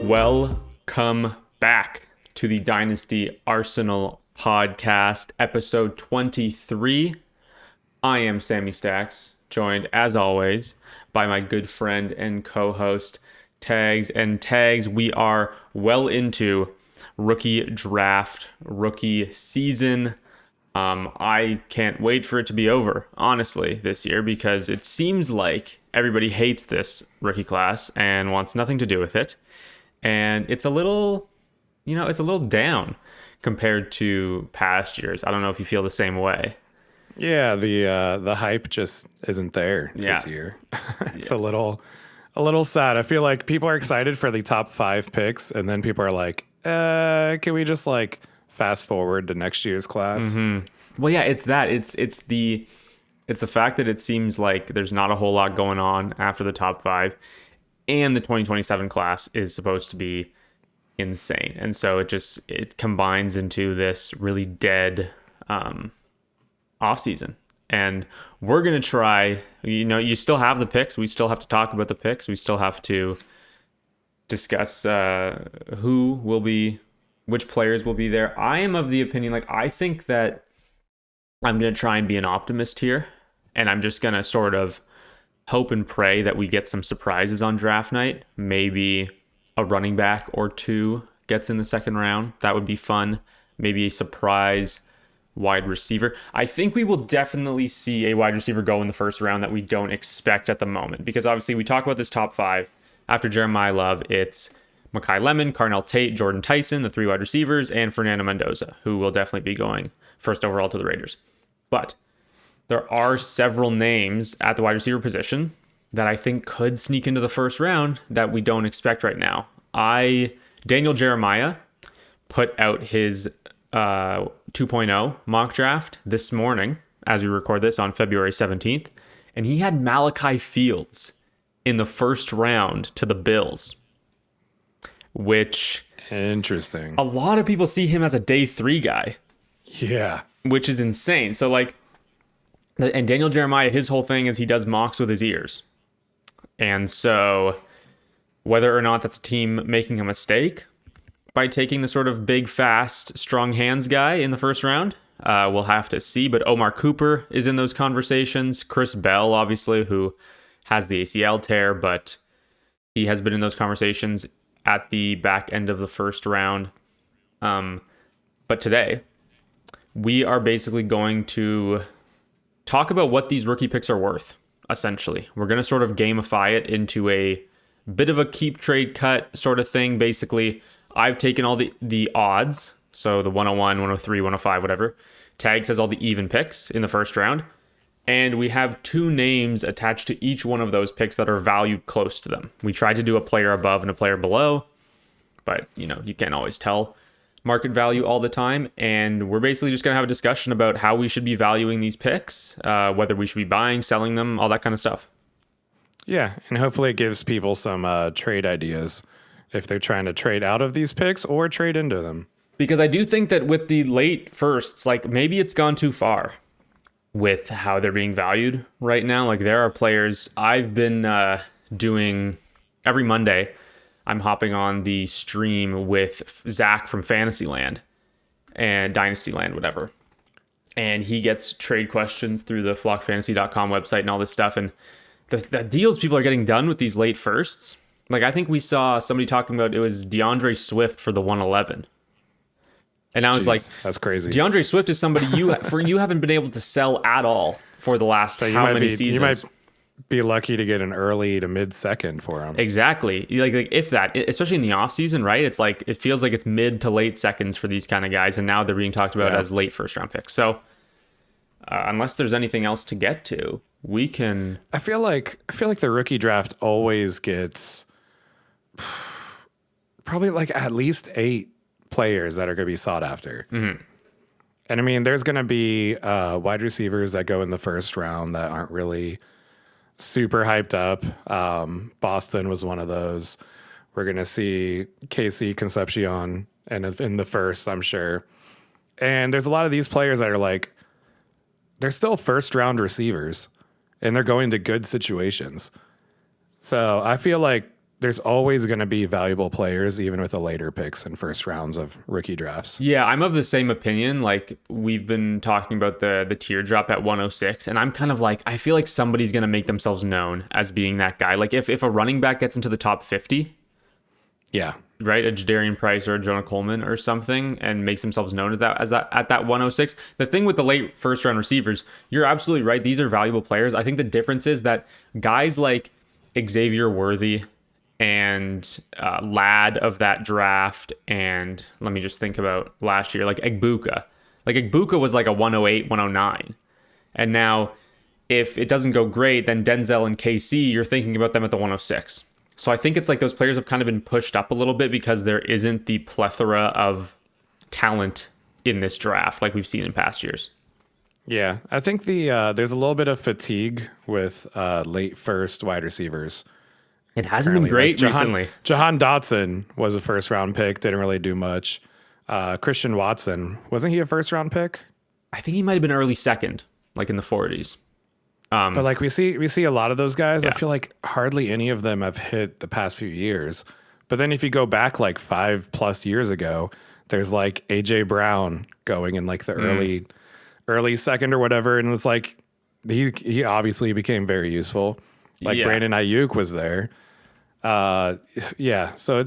Welcome back to the Dynasty Arsenal podcast, episode 23. I am Sammy Stacks, joined as always by my good friend and co-host Tags. And Tags, we are well into rookie draft, rookie season. I can't wait for it to be over, honestly, this year, because it seems like everybody hates this rookie class and wants nothing to do with it. And it's a little, it's a little down compared to past years. I don't know if you feel the same way. Yeah, the hype just isn't there this year. It's a little sad. I feel like people are excited for the top 5 picks, and then people are like, can we just fast forward to next year's class? Mm-hmm. Well, yeah, it's that. It's the fact that it seems like there's not a whole lot going on after the top 5, and the 2027 class is supposed to be insane, and so it combines into this really dead off season. And we're gonna try. You still have the picks. We still have to talk about the picks. We still have to discuss which players will be there. I am of the opinion, I think that I'm going to try and be an optimist here, and I'm just going to sort of hope and pray that we get some surprises on draft night. Maybe a running back or two gets in the second round. That would be fun. Maybe a surprise wide receiver. I think we will definitely see a wide receiver go in the first round that we don't expect at the moment, because obviously we talk about this top 5. After Jeremiah Love, it's Mekhi Lemon, Carnell Tate, Jordan Tyson, the 3 wide receivers, and Fernando Mendoza, who will definitely be going first overall to the Raiders. But there are several names at the wide receiver position that I think could sneak into the first round that we don't expect right now. Daniel Jeremiah put out his 2.0 mock draft this morning, as we record this on February 17th, and he had Malachi Fields in the first round to the Bills, which... Interesting. A lot of people see him as a day 3 guy. Yeah. Which is insane. So, and Daniel Jeremiah, his whole thing is he does mocks with his ears. And so, whether or not that's a team making a mistake by taking the sort of big, fast, strong hands guy in the first round, we'll have to see. But Omar Cooper is in those conversations. Chris Bell, obviously, who has the ACL tear, but he has been in those conversations at the back end of the first round. But today, we are basically going to talk about what these rookie picks are worth, essentially. We're going to sort of gamify it into a bit of a keep, trade, cut sort of thing. Basically, I've taken all the odds, so the 101, 103, 105, whatever. Tags has all the even picks in the first round. And we have 2 names attached to each one of those picks that are valued close to them. We tried to do a player above and a player below, but, you can't always tell market value all the time. And we're basically just going to have a discussion about how we should be valuing these picks, whether we should be buying, selling them, all that kind of stuff. Yeah, and hopefully it gives people some trade ideas if they're trying to trade out of these picks or trade into them. Because I do think that with the late firsts, maybe it's gone too far with how they're being valued right now. There are players I've been doing every Monday. I'm hopping on the stream with Zach from Fantasyland and Dynastyland, whatever. And he gets trade questions through the flockfantasy.com website and all this stuff. And the deals people are getting done with these late firsts. I think we saw somebody talking about it was DeAndre Swift for the 111. And I was that's crazy. DeAndre Swift is somebody you haven't been able to sell at all for the last many seasons. You might be lucky to get an early to mid second for him. Exactly. If that, especially in the off season, right? It's it feels like it's mid to late seconds for these kind of guys. And now they're being talked about as late first round picks. So unless there's anything else to get to, we can. I feel like the rookie draft always gets probably at least 8 players that are going to be sought after. Mm-hmm. And I mean, there's going to be wide receivers that go in the first round that aren't really super hyped up. Boston was one of those. We're going to see KC Concepcion in the first, I'm sure. And there's a lot of these players that are they're still first round receivers and they're going to good situations. So I feel like there's always going to be valuable players, even with the later picks and first rounds of rookie drafts. Yeah, I'm of the same opinion. Like we've been talking about the teardrop at 106, and I'm kind of like, I feel like somebody's gonna make themselves known as being that guy. Like if a running back gets into the top 50, Yeah. right, a Jadarian Price or a Jonah Coleman or something, and makes themselves known at that 106. The thing with the late first round receivers, you're absolutely right. These are valuable players. I think the difference is that guys like Xavier Worthy and Lad of that draft, and let me just think about last year, like Egbuka. Like Egbuka was like a 108, 109. And now if it doesn't go great, then Denzel and KC, you're thinking about them at the 106. So I think it's like those players have kind of been pushed up a little bit because there isn't the plethora of talent in this draft like we've seen in past years. Yeah. I think there's a little bit of fatigue with late first wide receivers. It hasn't been great recently. Jahan Dotson was a first round pick, didn't really do much. Christian Watson, wasn't he a first round pick? I think he might have been early second, like in the 40s. But like we see a lot of those guys. Yeah. I feel like hardly any of them have hit the past few years. But then if you go back like 5+ years ago, there's like AJ Brown going in like the early second or whatever, and it's like he obviously became very useful. Like Yeah. Brandon Ayuk was there. Yeah, so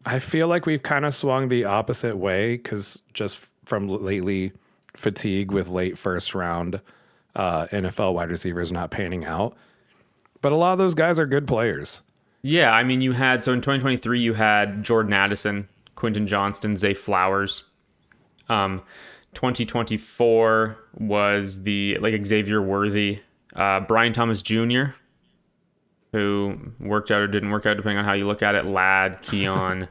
I feel like we've kind of swung the opposite way because just from lately fatigue with late first round NFL wide receivers not panning out. But a lot of those guys are good players. Yeah, I mean, so in 2023, you had Jordan Addison, Quentin Johnston, Zay Flowers. 2024 was the like Xavier Worthy, Brian Thomas Jr., who worked out or didn't work out depending on how you look at it. Lad, Keon.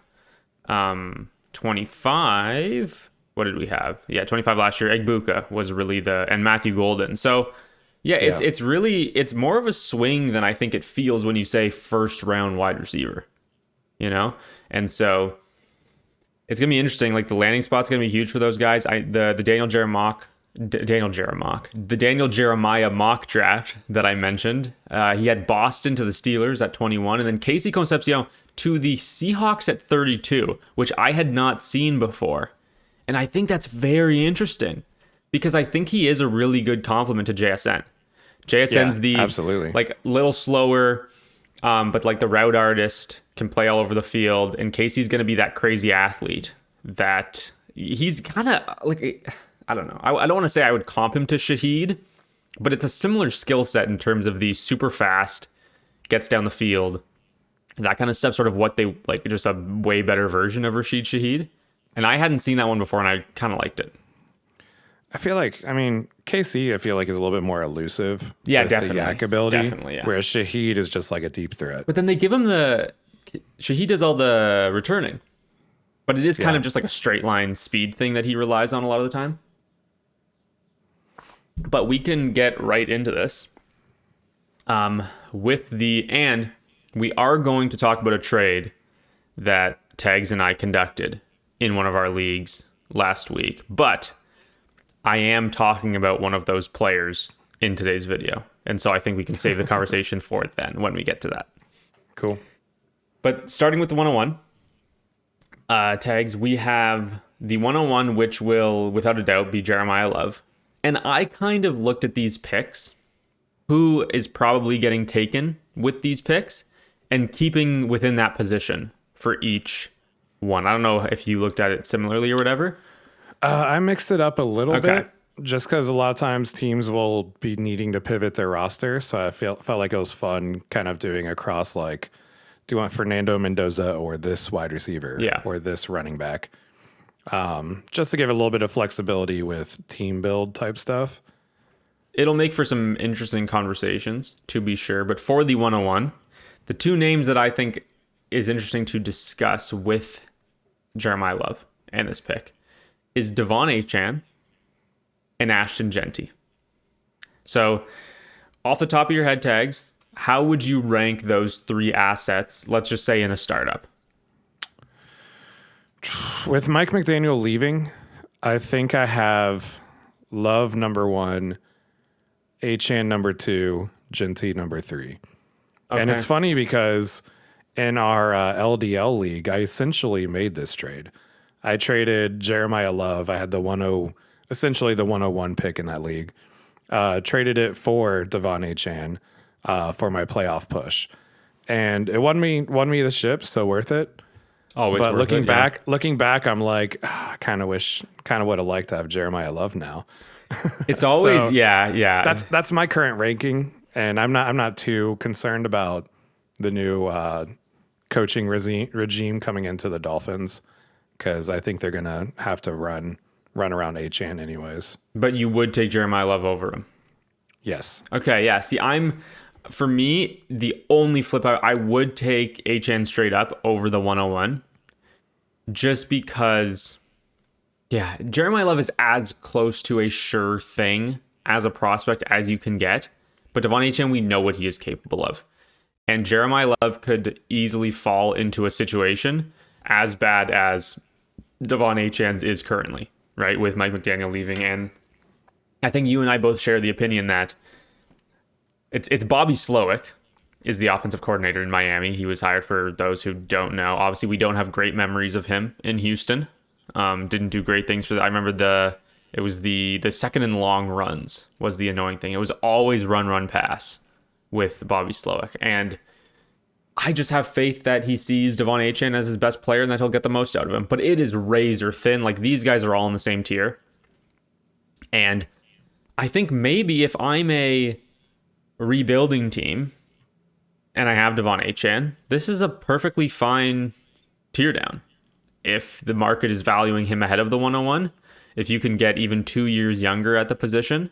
25. What did we have? Yeah, 25 last year. Egbuka was really and Matthew Golden. So yeah, it's more of a swing than I think it feels when you say first round wide receiver, you know? And so it's going to be interesting. Like the landing spot's going to be huge for those guys. The Daniel Jeremiah mock draft that I mentioned, he had Boston to the Steelers at 21, and then Casey Concepcion to the Seahawks at 32, which I had not seen before. And I think that's very interesting because I think he is a really good complement to JSN. JSN's absolutely like little slower, but like the route artist, can play all over the field. And Casey's going to be that crazy athlete that he's kind of like, I don't know. I don't want to say I would comp him to Shaheed, but it's a similar skill set in terms of the super fast, gets down the field, that kind of stuff, sort of what they like, just a way better version of Rashid Shaheed. And I hadn't seen that one before, and I kind of liked it. I feel like, KC, I feel like is a little bit more elusive. Yeah, with definitely. The yak ability. Definitely, yeah. Whereas Shaheed is just like a deep threat. But then they give him Shaheed does all the returning. But it is kind of just like a straight line speed thing that he relies on a lot of the time. But we can get right into this. And we are going to talk about a trade that Tags and I conducted in one of our leagues last week. But I am talking about one of those players in today's video. And so I think we can save the conversation for it then when we get to that. Cool. But starting with the 101, Tags, we have the 101, which will, without a doubt, be Jeremiah Love. And I kind of looked at these picks, who is probably getting taken with these picks, and keeping within that position for each one. I don't know if you looked at it similarly or whatever. I mixed it up a little bit just because a lot of times teams will be needing to pivot their roster. So I felt like it was fun kind of doing across, like, do you want Fernando Mendoza or this wide receiver or this running back? Just to give a little bit of flexibility with team build type stuff. It'll make for some interesting conversations, to be sure. But for the 101, the two names that I think is interesting to discuss with Jeremiah Love and this pick is Devon Achane and Ashton Genty. So off the top of your head, Tags, how would you rank those three assets, let's just say in a startup? With Mike McDaniel leaving, I think I have Love number 1, Achane number 2, Genty number 3. Okay. And it's funny because in our LDL league, I essentially made this trade. I traded Jeremiah Love. I had essentially the 101 pick in that league. Traded it for Devon Achan for my playoff push, and it won me the ship. So worth it. Always But worth it, yeah. looking back, I'm like, I kind of would have liked to have Jeremiah Love now. It's always, So yeah. that's my current ranking, and I'm not too concerned about the new coaching regime coming into the Dolphins because I think they're gonna have to run around Achan anyways. But you would take Jeremiah Love over him. Yes, Okay, yeah. See, for me, the only flip I would take HN straight up over the 101 just because, yeah, Jeremiah Love is as close to a sure thing as a prospect as you can get. But Devon HN, we know what he is capable of. And Jeremiah Love could easily fall into a situation as bad as Devon HN's is currently, right? With Mike McDaniel leaving. And I think you and I both share the opinion that it's Bobby Slowick is the offensive coordinator in Miami. He was hired, for those who don't know. Obviously, we don't have great memories of him in Houston. Didn't do great things for I remember it was the second and long runs was the annoying thing. It was always run, pass with Bobby Slowick. And I just have faith that he sees Devon Achan as his best player and that he'll get the most out of him. But it is razor thin. Like, these guys are all in the same tier. And I think maybe if I'm a rebuilding team and I have Devon Achan, this is a perfectly fine tier down. If the market is valuing him ahead of the 101, if you can get even 2 years younger at the position,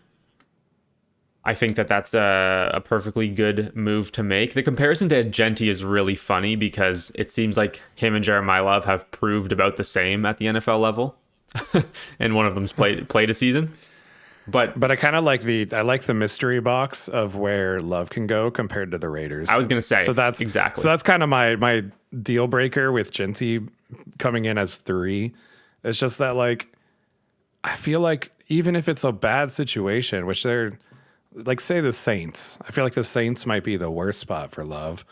I think that that's a perfectly good move to make. The comparison to Genti is really funny because it seems like him and Jeremiah Love have proved about the same at the NFL level, and one of them's played a season. But I kind of like the mystery box of where Love can go compared to the Raiders. I was gonna say, so that's exactly. So that's kind of my deal breaker with Genti coming in as 3. It's just that, like, I feel like even if it's a bad situation, which they're like, say the Saints, I feel like the Saints might be the worst spot for Love.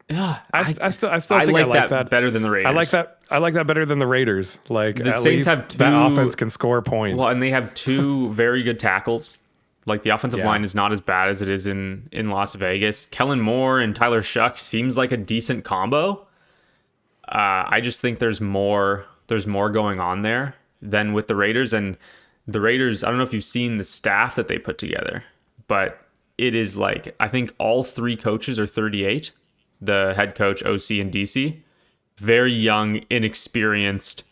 Yeah, I still think like I like that better than the Raiders. I like that better than the Raiders. Like, The at Saints least have that offense can score points. Well, and they have 2 very good tackles. Like, the offensive Yeah. line is not as bad as it is in Las Vegas. Kellen Moore and Tyler Shuck seems like a decent combo. I just think there's more going on there than with the Raiders. And the Raiders, I don't know if you've seen the staff that they put together, but it is like, I think all 3 coaches are 38. The head coach, OC, and DC. Very young, inexperienced,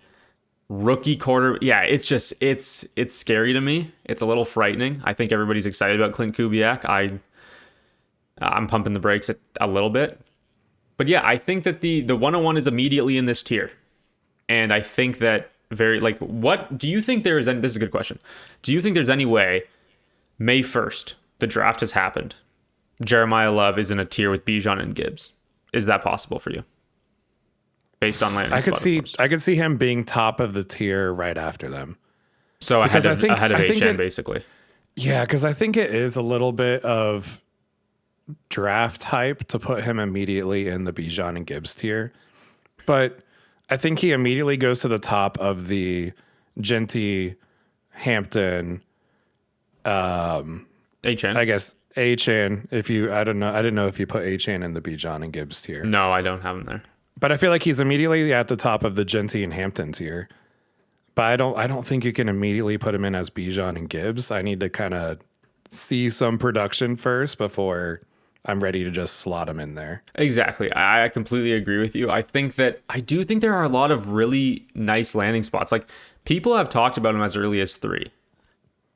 rookie quarter. Yeah, it's just, it's scary to me. It's a little frightening. I think everybody's excited about Clint Kubiak. I'm pumping the brakes a little bit. But yeah, I think that the 101 is immediately in this tier. And I think that what do you think there is, and this is a good question. Do you think there's any way May 1st, the draft has happened, Jeremiah Love is in a tier with Bijan and Gibbs? Is that possible for you? Based on landing spot, I could see him being top of the tier right after them. So ahead of HN, basically. Yeah, because I think it is a little bit of draft hype to put him immediately in the Bijan and Gibbs tier. But I think he immediately goes to the top of the Genti, Hampton, HN. I guess Achan. I didn't know if you put Achan in the Bijan and Gibbs tier. No, I don't have him there. But I feel like he's immediately at the top of the Genti and Hampton tier. But I don't think you can immediately put him in as Bijan and Gibbs. I need to kind of see some production first before I'm ready to just slot him in there. Exactly. I completely agree with you. I do think there are a lot of really nice landing spots. Like, people have talked about him as early as 3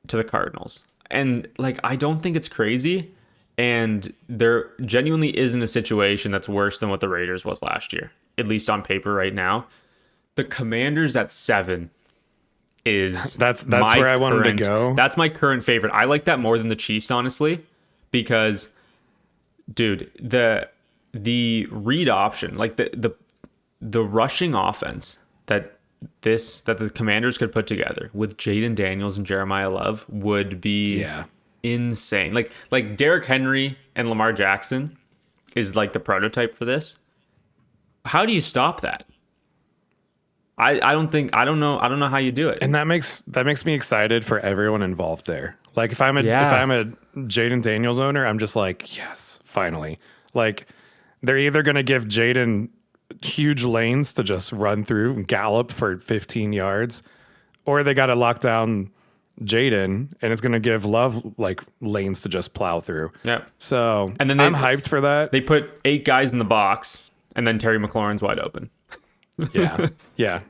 to the Cardinals. And, like, I don't think it's crazy. And there genuinely isn't a situation that's worse than what the Raiders was last year, at least on paper right now. The Commanders at 7 is that's where I wanted to go. That's my current favorite. I like that more than the Chiefs, honestly, because, dude, the read option, like the rushing offense that the Commanders could put together with Jaden Daniels and Jeremiah Love would be insane. Like Derrick Henry and Lamar Jackson is like the prototype for this. How do you stop that? I don't know how you do it. And that makes me excited for everyone involved there. Like if I'm a Jaden Daniels owner, I'm just like, yes, finally. Like they're either gonna give Jaden huge lanes to just run through and gallop for 15 yards, or they gotta lock down Jaden and it's gonna give Love like lanes to just plow through. Yeah. So And then I'm hyped for that. They put 8 guys in the box, and then Terry McLaurin's wide open. Yeah. Yeah.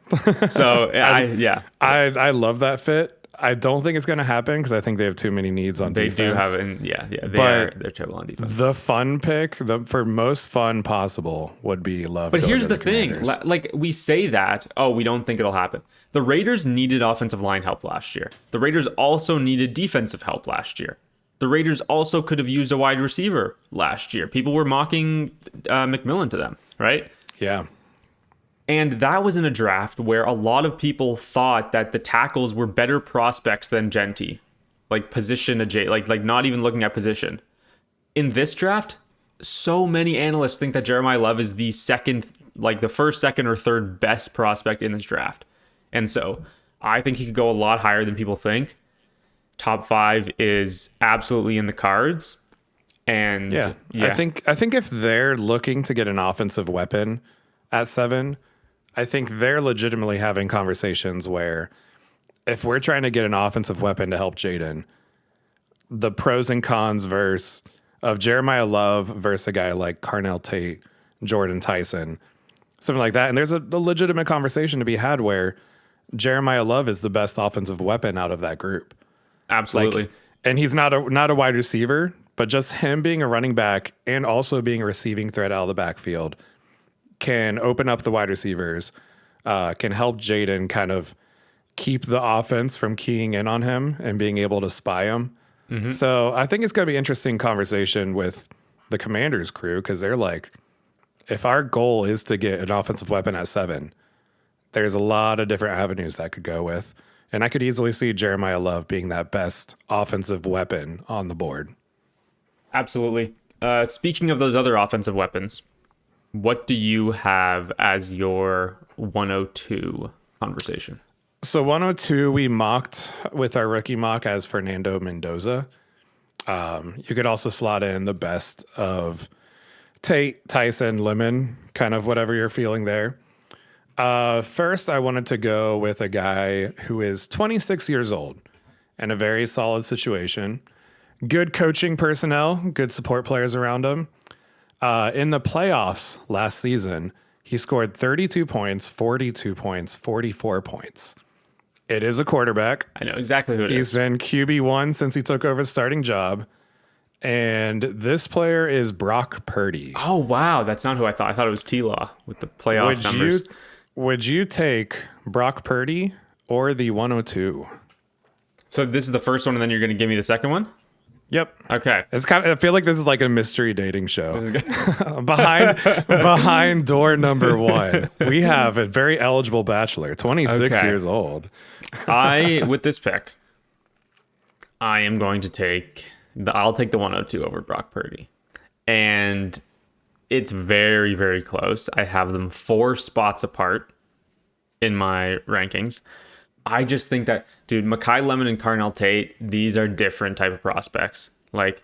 So I love that fit. I don't think it's going to happen because I think they have too many needs on defense. They do have, and they're terrible on defense. The fun pick, for most fun possible, would be Love. But here's the thing: like we say that, oh, we don't think it'll happen. The Raiders needed offensive line help last year. The Raiders also needed defensive help last year. The Raiders also could have used a wide receiver last year. People were mocking McMillan to them, right? Yeah. And that was in a draft where a lot of people thought that the tackles were better prospects than Genty, like position like not even looking at position. In this draft, so many analysts think that Jeremiah Love is the first, second, or third best prospect in this draft. And so I think he could go a lot higher than people think. Top 5 is absolutely in the cards. And yeah. I think if they're looking to get an offensive weapon at 7, I think they're legitimately having conversations where if we're trying to get an offensive weapon to help Jaden, the pros and cons of Jeremiah Love versus a guy like Carnell Tate, Jordan Tyson, something like that. And there's a legitimate conversation to be had where Jeremiah Love is the best offensive weapon out of that group. Absolutely. And he's not a wide receiver, but just him being a running back and also being a receiving threat out of the backfield can open up the wide receivers, can help Jaden kind of keep the offense from keying in on him and being able to spy him. Mm-hmm. So I think it's going to be an interesting conversation with the Commanders crew because they're like, if our goal is to get an offensive weapon at 7, there's a lot of different avenues that could go with. And I could easily see Jeremiah Love being that best offensive weapon on the board. Absolutely. Speaking of those other offensive weapons, what do you have as your 102 conversation? So 102, we mocked with our rookie mock as Fernando Mendoza. You could also slot in the best of Tate, Tyson, Lemon, kind of whatever you're feeling there. First, I wanted to go with a guy who is 26 years old in a very solid situation. Good coaching personnel, good support players around him. In the playoffs last season, he scored 32 points, 42 points, 44 points. It is a quarterback. I know exactly who it is. He's been QB1 since he took over the starting job. And this player is Brock Purdy. Oh, wow. That's not who I thought. I thought it was T-Law with the playoff numbers. Would you take Brock Purdy or the 102? So this is the first one, and then you're going to give me the second one? Yep. Okay. It's I feel like this is like a mystery dating show. behind door number 1, we have a very eligible bachelor, 26 years old. With this pick, I am going to I'll take the 102 over Brock Purdy. And it's very, very close. I have them 4 spots apart in my rankings. I just think that, dude, Mekhi Lemon and Carnell Tate, these are different type of prospects. Like,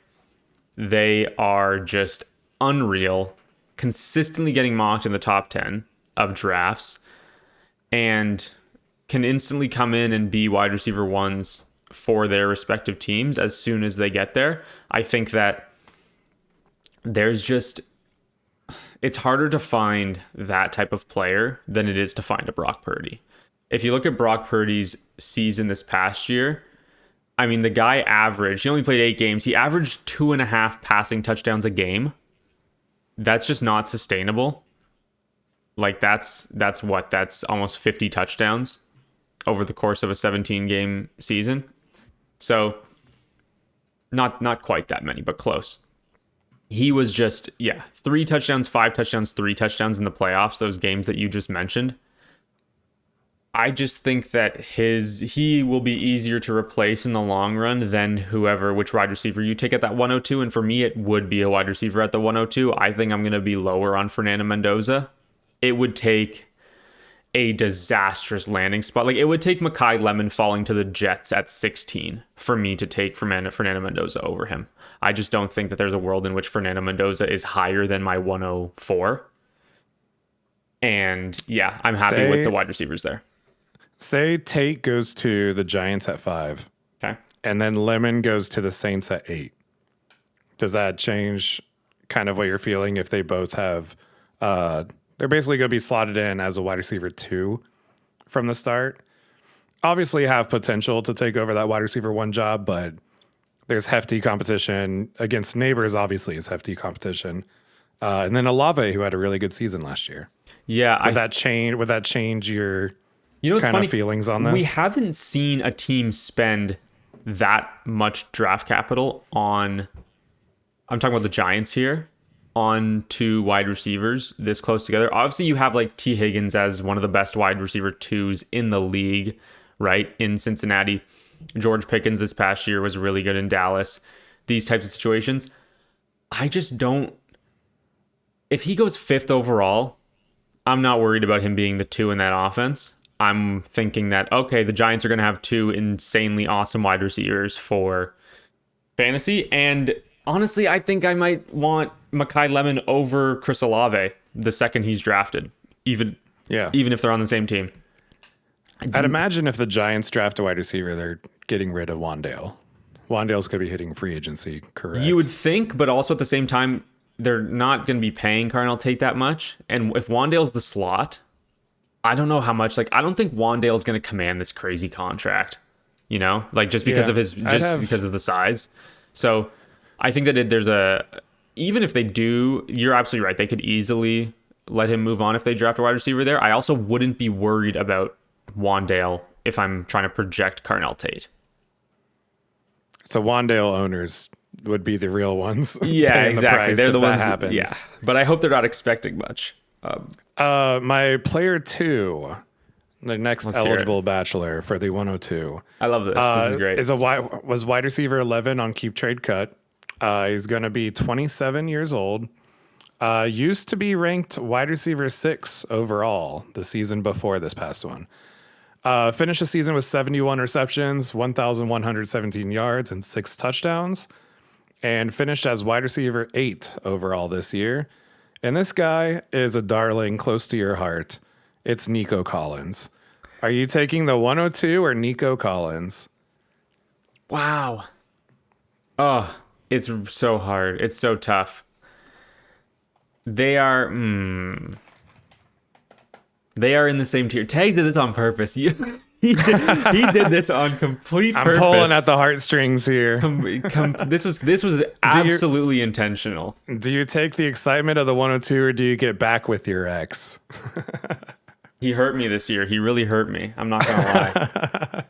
they are just unreal, consistently getting mocked in the top 10 of drafts, and can instantly come in and be wide receiver 1s for their respective teams as soon as they get there. I think that it's harder to find that type of player than it is to find a Brock Purdy. If you look at Brock Purdy's season this past year, I mean, the guy he only played 8 games. He averaged 2.5 passing touchdowns a game. That's just not sustainable. Like that's almost 50 touchdowns over the course of a 17-game season. So not quite that many, but close. He was just, 3 touchdowns, 5 touchdowns, 3 touchdowns in the playoffs, those games that you just mentioned. I just think that he will be easier to replace in the long run than which wide receiver you take at that 102. And for me, it would be a wide receiver at the 102. I think I'm going to be lower on Fernando Mendoza it would take a disastrous landing spot. Like, it would take Mekhi Lemon falling to the Jets at 16 for me to take Fernando Mendoza over him. I just don't think that there's a world in which Fernando Mendoza is higher than my 104. And yeah, I'm happy with the wide receivers there. Say Tate goes to the Giants at 5. Okay. And then Lemon goes to the Saints at 8. Does that change kind of what you're feeling if they both have they're basically going to be slotted in as a wide receiver 2 from the start? Obviously have potential to take over that wide receiver 1 job, but there's hefty competition against Neighbors. Obviously is hefty competition. And then Olave, who had a really good season last year. Yeah. Would that change your what's kind funny? of feelings on this? We haven't seen a team spend that much draft capital on, I'm talking about the Giants here, on 2 wide receivers this close together. Obviously, you have like T. Higgins as one of the best wide receiver 2s in the league, right? In Cincinnati. George Pickens this past year was really good in Dallas. These types of situations. I just don't. If he goes 5th overall, I'm not worried about him being the 2 in that offense. I'm thinking that, okay, the Giants are going to have 2 insanely awesome wide receivers for fantasy. And honestly, I think I might want Mekhi Lemon over Chris Olave the second he's drafted, even if they're on the same team. I'd imagine if the Giants draft a wide receiver, they're getting rid of Wandale. Wandale's going to be hitting free agency, correct? You would think, but also at the same time, they're not going to be paying Carnell Tate that much. And if Wandale's the slot, I don't know how much. Like, I don't think Wandale's going to command this crazy contract, like just because of because of the size. So I think that even if they do, you're absolutely right. They could easily let him move on if they draft a wide receiver there. I also wouldn't be worried about Wandale if I'm trying to project Carnell Tate. So Wandale owners would be the real ones. Yeah, exactly. They're the ones that happens. Yeah, but I hope they're not expecting much. My player 2, the next eligible bachelor for the 102. I love this. This is great. Was wide receiver 11 on Keep Trade Cut. He's going to be 27 years old. Used to be ranked wide receiver 6 overall the season before this past one. Finished the season with 71 receptions, 1,117 yards, and 6 touchdowns. And finished as wide receiver 8 overall this year. And this guy is a darling close to your heart. It's Nico Collins. Are you taking the 102 or Nico Collins? Wow. Oh, it's so hard. It's so tough. They are in the same tier. Tags did this on purpose. He did this on complete purpose. I'm pulling at the heartstrings here. This was absolutely intentional. Do you take the excitement of the 102 or do you get back with your ex? He hurt me this year. He really hurt me. I'm not gonna lie.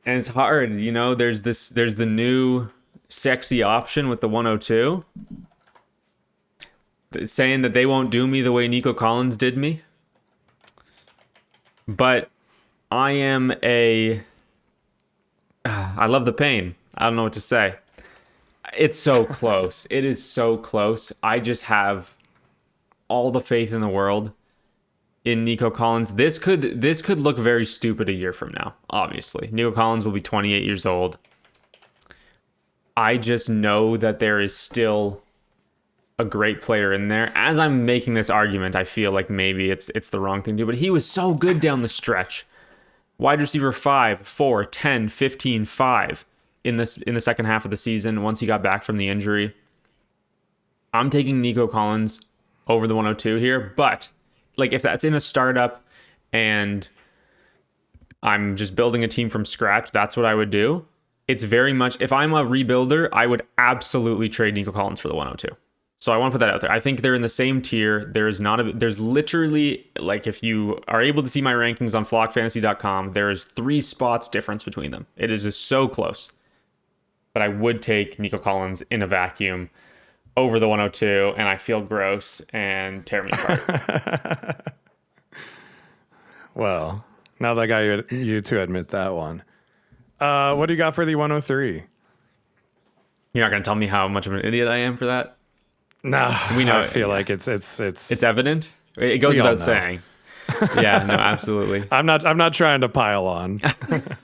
And it's hard, there's the new sexy option with the 102. Saying that they won't do me the way Nico Collins did me. But I am I love the pain. I don't know what to say. It's so close. It is so close. I just have all the faith in the world in Nico Collins. This could look very stupid a year from now, obviously. Nico Collins will be 28 years old. I just know that there is still a great player in there. As I'm making this argument, I feel like maybe it's the wrong thing to do, but he was so good down the stretch. Wide receiver 5, 4, 10, 15, 5 in the second half of the season once he got back from the injury. I'm taking Nico Collins over the 102 here, but like if that's in a startup and I'm just building a team from scratch, that's what I would do. It's very much, if I'm a rebuilder, I would absolutely trade Nico Collins for the 102. So I want to put that out there. I think they're in the same tier. There's literally, like, if you are able to see my rankings on flockfantasy.com, there is 3 spots difference between them. It is just so close. But I would take Nico Collins in a vacuum over the 102, and I feel gross and tear me apart. Well, now that I got you to admit that one. What do you got for the 103? You're not going to tell me how much of an idiot I am for that? No, we know. I feel like it's evident. It goes We all without know. saying. Yeah, no, absolutely. I'm not trying to pile on.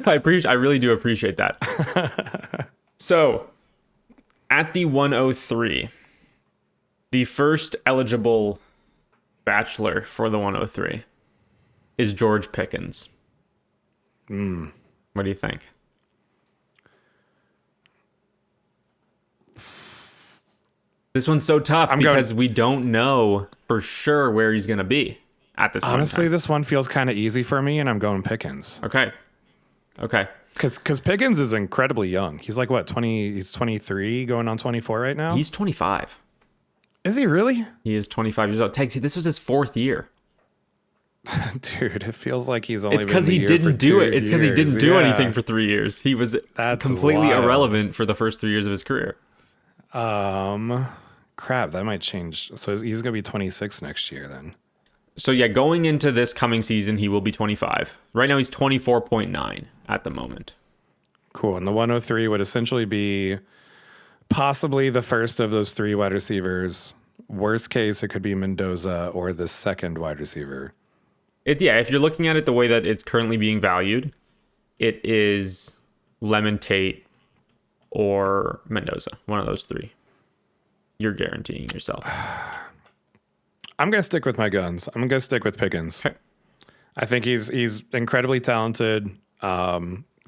I really do appreciate that. So, at the 103, the first eligible bachelor for the 103 is George Pickens. What do you think? This one's so tough because we don't know for sure where he's going to be at this point. Honestly, this one feels kind of easy for me, and I'm going Pickens. Okay. Because Pickens is incredibly young. He's like, what, 20? He's 23, going on 24 right now? He's 25. Is he really? He is 25 years old. Tag, see, this was his 4th year. Dude, it feels like he's only It's because he didn't do it. It's because he didn't do anything for 3 years. He was completely irrelevant for the first 3 years of his career. Crap, that might change. So he's going to be 26 next year then. So yeah, going into this coming season, he will be 25. Right now, he's 24.9 at the moment. Cool. And the 103 would essentially be possibly the first of those 3 wide receivers. Worst case, it could be Mendoza or the second wide receiver. If you're looking at it the way that it's currently being valued, it is Lemon, Tate, or Mendoza. One of those 3. You're guaranteeing yourself. I'm going to stick with my guns. I'm going to stick with Pickens. Okay. I think he's incredibly talented.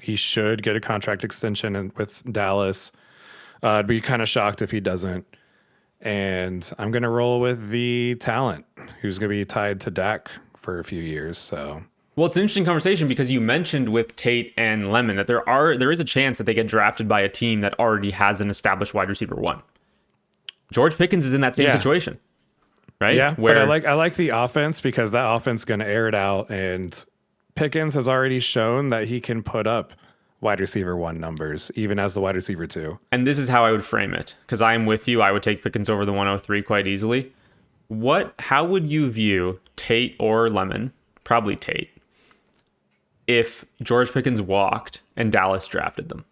He should get a contract extension with Dallas. I'd be kind of shocked if he doesn't. And I'm going to roll with the talent who's going to be tied to Dak for a few years. So, well, it's an interesting conversation because you mentioned with Tate and Lemon that there is a chance that they get drafted by a team that already has an established wide receiver 1. George Pickens is in that same situation, right? Yeah, but I like the offense because that offense is going to air it out, and Pickens has already shown that he can put up wide receiver 1 numbers, even as the wide receiver 2. And this is how I would frame it, because I am with you. I would take Pickens over the 103 quite easily. How would you view Tate or Lemon, probably Tate, if George Pickens walked and Dallas drafted them?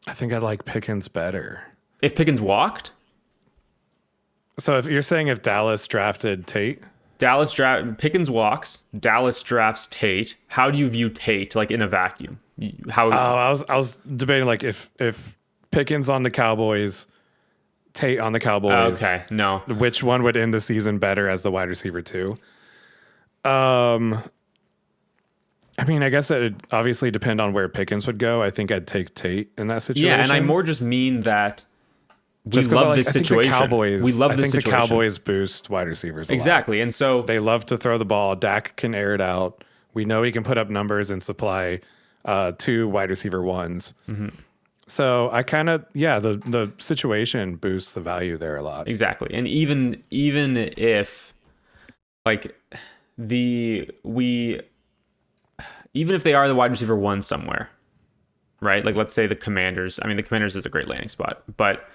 I think I like Pickens better. If Pickens walked? So if you're saying if Dallas drafted Tate? Pickens walks, Dallas drafts Tate. How do you view Tate, like in a vacuum? I was debating like if Pickens on the Cowboys, Tate on the Cowboys. Okay, no. Which one would end the season better as the wide receiver 2? I mean, I guess it would obviously depend on where Pickens would go. I think I'd take Tate in that situation. Yeah, and I more just mean that we love this situation. We love this situation. The Cowboys boost wide receivers a exactly, lot. And so they love to throw the ball. Dak can air it out. We know he can put up numbers and supply 2 wide receiver 1s. Mm-hmm. So I kind of the situation boosts the value there a lot. Exactly, and even if even if they are the wide receiver 1 somewhere, right? Like let's say the Commanders. I mean, the Commanders is a great landing spot, but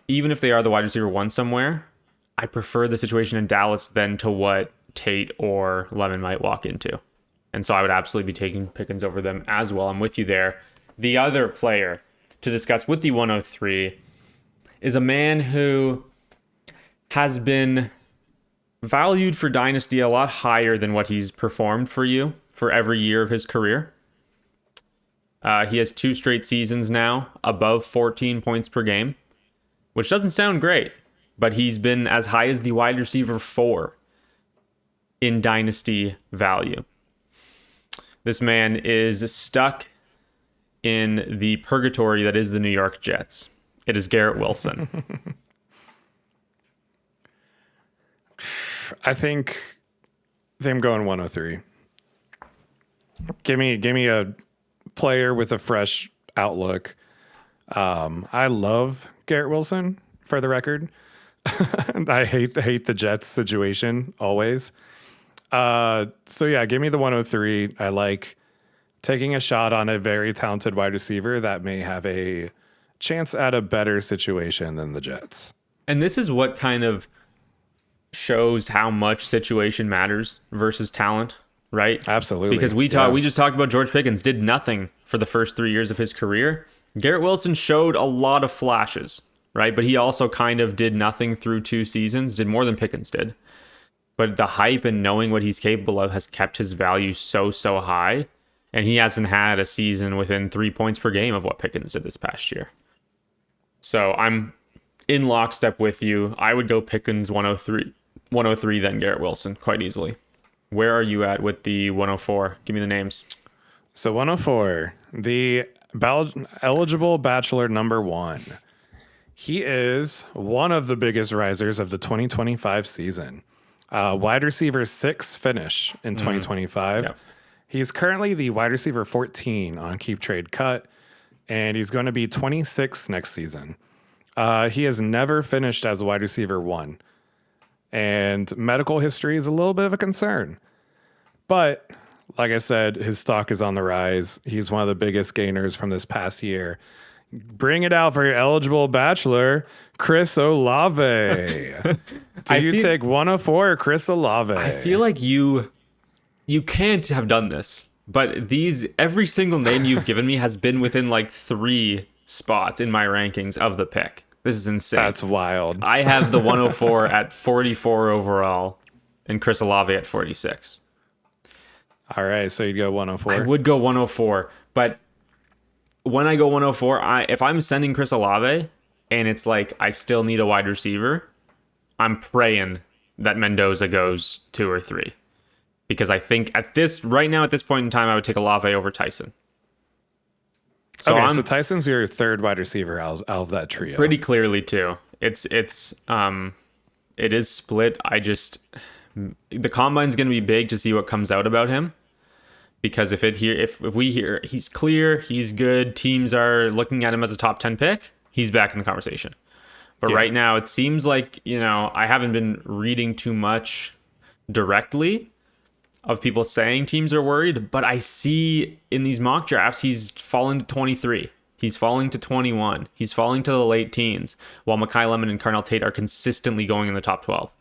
even if they are the wide receiver 1 somewhere, I prefer the situation in Dallas than to what Tate or Lemon might walk into. And so I would absolutely be taking Pickens over them as well. I'm with you there. The other player to discuss with the 103 is a man who has been valued for Dynasty a lot higher than what he's performed for you for every year of his career. He has 2 straight seasons now above 14 points per game, which doesn't sound great, but he's been as high as the wide receiver 4 in Dynasty value. This man is stuck in the purgatory that is the New York Jets. It is Garrett Wilson. I think I'm going 103. Give me a player with a fresh outlook. I love Garrett Wilson, for the record. I hate the Jets situation always. So yeah, give me the 103. I like taking a shot on a very talented wide receiver that may have a chance at a better situation than the Jets. And this is what kind of shows how much situation matters versus talent, right? Absolutely. Because we just talked about George Pickens did nothing for the first 3 years of his career. Garrett Wilson showed a lot of flashes, right? But he also kind of did nothing through 2 seasons, did more than Pickens did. but the hype and knowing what he's capable of has kept his value so high. And he hasn't had a season within 3 points per game of what Pickens did this past year. So I'm in lockstep with you. I would go Pickens 103, then Garrett Wilson quite easily. Where are you at with the 104? Give me the names. So 104, the eligible bachelor number 1. He is one of the biggest risers of the 2025 season. Wide receiver 6 finish in 2025. Yep. He's currently the wide receiver 14 on Keep Trade Cut, and he's going to be 26 next season. He has never finished as a wide receiver 1, and medical history is a little bit of a concern. But like I said, his stock is on the rise. He's one of the biggest gainers from this past year. Bring it out for your eligible bachelor, Chris Olave. Do you take 104 or Chris Olave? I feel like you can't have done this, but every single name you've given me has been within like 3 spots in my rankings of the pick. This is insane. That's wild. I have the 104 at 44 overall and Chris Olave at 46. All right, so you'd go 104. I would go 104, but when I go 104, if I'm sending Chris Olave and it's like I still need a wide receiver, I'm praying that Mendoza goes 2 or 3. Because I think at this point in time, I would take Olave over Tyson. So Tyson's your 3rd wide receiver out of that trio. Pretty clearly too. It is split. The combine's going to be big to see what comes out about him. Because if we hear he's clear, he's good, teams are looking at him as a top 10 pick, he's back in the conversation. But right now, it seems like, I haven't been reading too much directly of people saying teams are worried, but I see in these mock drafts, he's fallen to 23. He's falling to 21. He's falling to the late teens, while Mekhi Lemon and Carnell Tate are consistently going in the top 12.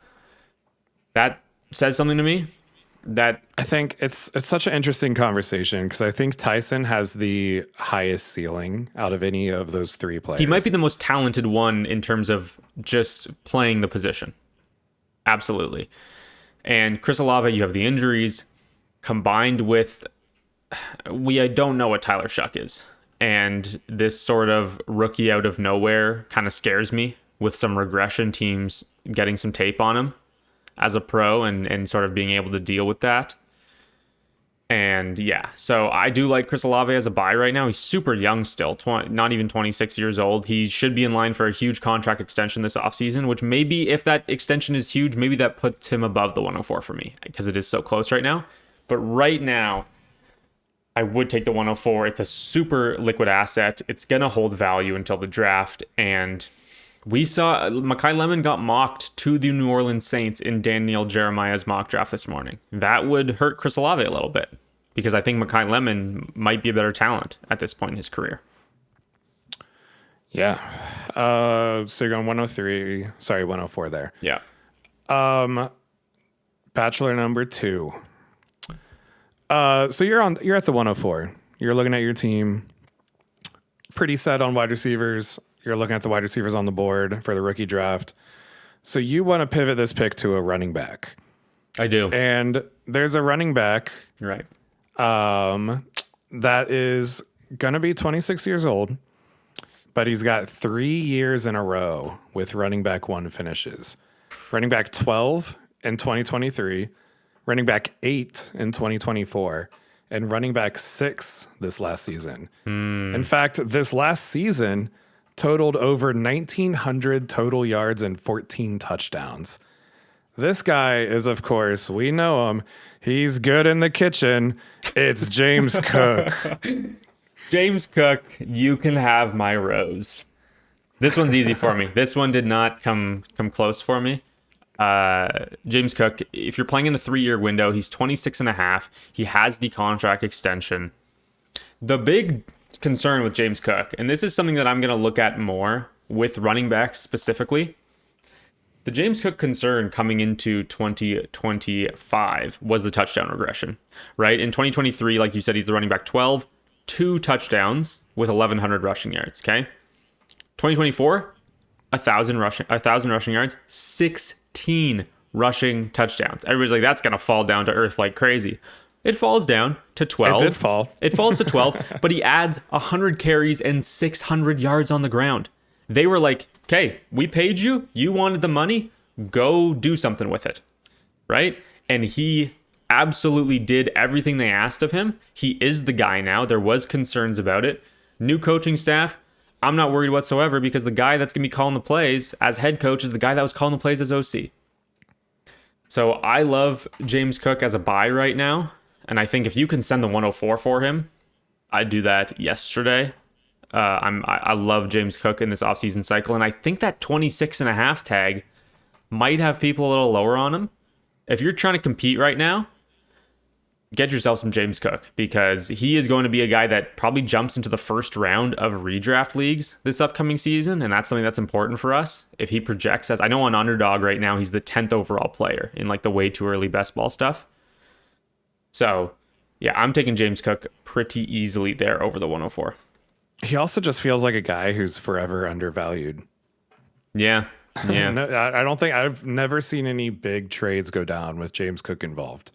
That says something to me. That I think it's such an interesting conversation because I think Tyson has the highest ceiling out of any of those 3 players. He might be the most talented one in terms of just playing the position. Absolutely. And Chris Olave, you have the injuries combined with I don't know what Tyler Shuck is. And this sort of rookie out of nowhere kind of scares me with some regression teams getting some tape on him as a pro and sort of being able to deal with that. And yeah, so I do like Chris Olave as a buy right now. He's super young still, not even 26 years old. He should be in line for a huge contract extension this offseason, which maybe if that extension is huge, maybe that puts him above the 104 for me because it is so close right now. But right now, I would take the 104. It's a super liquid asset. It's going to hold value until the draft. And we saw Mekhi Lemon got mocked to the New Orleans Saints in Daniel Jeremiah's mock draft this morning. That would hurt Chris Olave a little bit because I think Mekhi Lemon might be a better talent at this point in his career. Yeah. So you're going 104 there. Yeah. Bachelor number 2. So you're at the 104. You're looking at your team. Pretty set on wide receivers. You're looking at the wide receivers on the board for the rookie draft. So you want to pivot this pick to a running back. I do. And there's a running back. Right. That is going to be 26 years old, but he's got 3 years in a row with running back 1 finishes. Running back 12 in 2023, running back 8 in 2024, and running back 6 this last season. In fact, this last season totaled over 1,900 total yards and 14 touchdowns. This guy is, of course, we know him. He's good in the kitchen. It's James Cook. James Cook, you can have my rose. This one's easy for me. This one did not come close for me. James Cook, if you're playing in a 3-year window, he's 26 and a half. He has the contract extension. The big concern with James Cook, and this is something that I'm going to look at more with running backs specifically, the James Cook concern coming into 2025 was the touchdown regression, right? In 2023, like you said, he's the running back 12, 2 touchdowns with 1,100 rushing yards, okay? 2024, 1,000 rushing yards, 16 rushing touchdowns. Everybody's like, that's going to fall down to earth like crazy. It falls down to 12. It did fall. It falls to 12, but he adds 100 carries and 600 yards on the ground. They were like, okay, we paid you. You wanted the money. Go do something with it. Right? And he absolutely did everything they asked of him. He is the guy now. There was concerns about it. New coaching staff. I'm not worried whatsoever because the guy that's going to be calling the plays as head coach is the guy that was calling the plays as OC. So I love James Cook as a buy right now. And I think if you can send the 104 for him, I'd do that yesterday. I love James Cook in this offseason cycle. And I think that 26.5 tag might have people a little lower on him. If you're trying to compete right now, get yourself some James Cook because he is going to be a guy that probably jumps into the first round of redraft leagues this upcoming season. And that's something that's important for us. If he projects as, I know on Underdog right now, he's the 10th overall player in like the way too early best ball stuff. So, yeah, I'm taking James Cook pretty easily there over the 104. He also just feels like a guy who's forever undervalued. Yeah. Yeah. No, I don't think I've never seen any big trades go down with James Cook involved.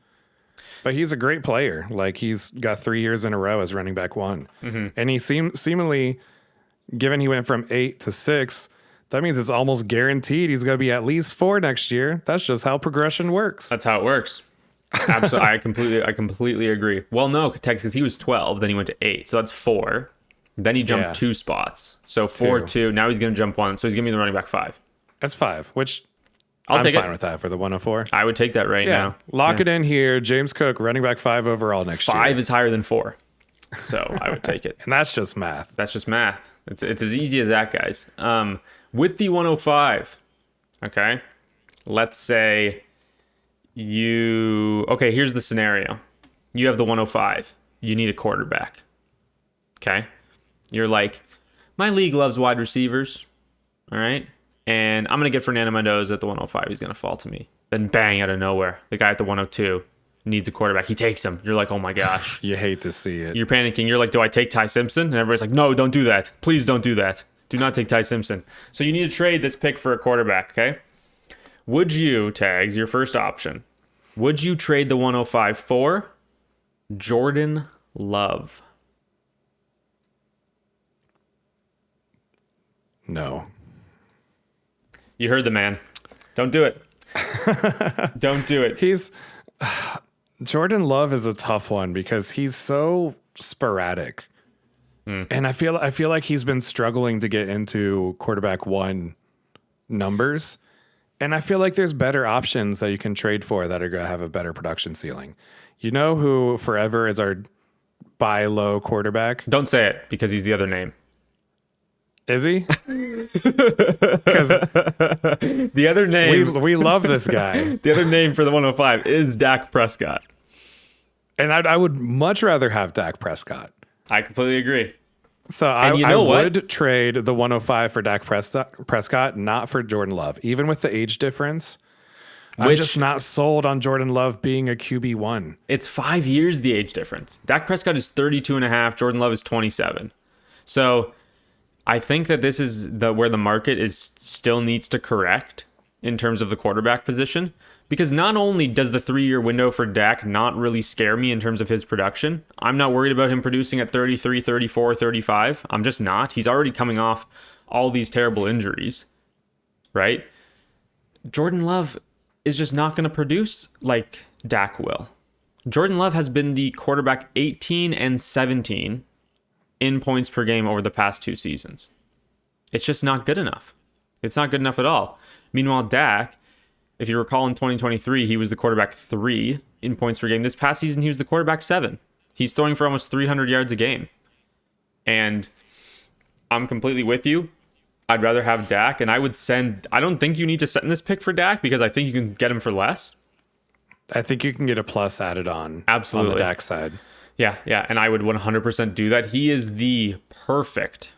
But he's a great player. Like he's got 3 years in a row as running back one. Mm-hmm. And he seemingly, given he went from 8 to 6, that means it's almost guaranteed he's going to be at least 4 next year. That's just how progression works. That's how it works. Absolutely. I completely agree. Well, no, Tex, because he was 12, then he went to 8. So that's 4. Then he jumped 2 spots. So 4, 2. Now he's going to jump 1. So he's going to be the running back 5. That's 5, which I'm fine with that for the 104. I would take that right now. Lock it in here. James Cook, running back 5 overall next year. 5 is higher than 4. So I would take it. And that's just math. That's just math. It's as easy as that, guys. With the 105, okay, let's say here's the scenario. You have the 105. You need a quarterback. Okay? You're like, my league loves wide receivers. All right? And I'm going to get Fernando Mendoza at the 105. He's going to fall to me. Then bang, out of nowhere, the guy at the 102 needs a quarterback. He takes him. You're like, oh my gosh. You hate to see it. You're panicking. You're like, do I take Ty Simpson? And everybody's like, no, don't do that. Please don't do that. Do not take Ty Simpson. So you need to trade this pick for a quarterback, okay? Would you, Tags, your first option, would you trade the 105 for Jordan Love? No. You heard the man. Don't do it. Don't do it. Jordan Love is a tough one because he's so sporadic. And I feel like he's been struggling to get into quarterback 1 numbers. And I feel like there's better options that you can trade for that are going to have a better production ceiling. You know who forever is our buy low quarterback? Don't say it because he's the other name. Is he? Because the other name, we love this guy. The other name for the 105 is Dak Prescott. And I would much rather have Dak Prescott. I completely agree. So I would trade the 105 for Dak Prescott, not for Jordan Love. Even with the age difference, I'm just not sold on Jordan Love being a QB1. It's 5 years, the age difference. Dak Prescott is 32 and a half. Jordan Love is 27. So I think that this is where the market still needs to correct in terms of the quarterback position. Because not only does the 3-year window for Dak not really scare me in terms of his production, I'm not worried about him producing at 33, 34, 35. I'm just not. He's already coming off all these terrible injuries, right? Jordan Love is just not going to produce like Dak will. Jordan Love has been the quarterback 18 and 17 in points per game over the past 2 seasons. It's just not good enough. It's not good enough at all. Meanwhile, Dak, if you recall in 2023, he was the quarterback 3 in points per game. This past season, he was the quarterback 7. He's throwing for almost 300 yards a game. And I'm completely with you. I'd rather have Dak, and I don't think you need to send this pick for Dak because I think you can get him for less. I think you can get a plus added on. Absolutely. On the Dak side. Yeah, and I would 100% do that. He is the perfect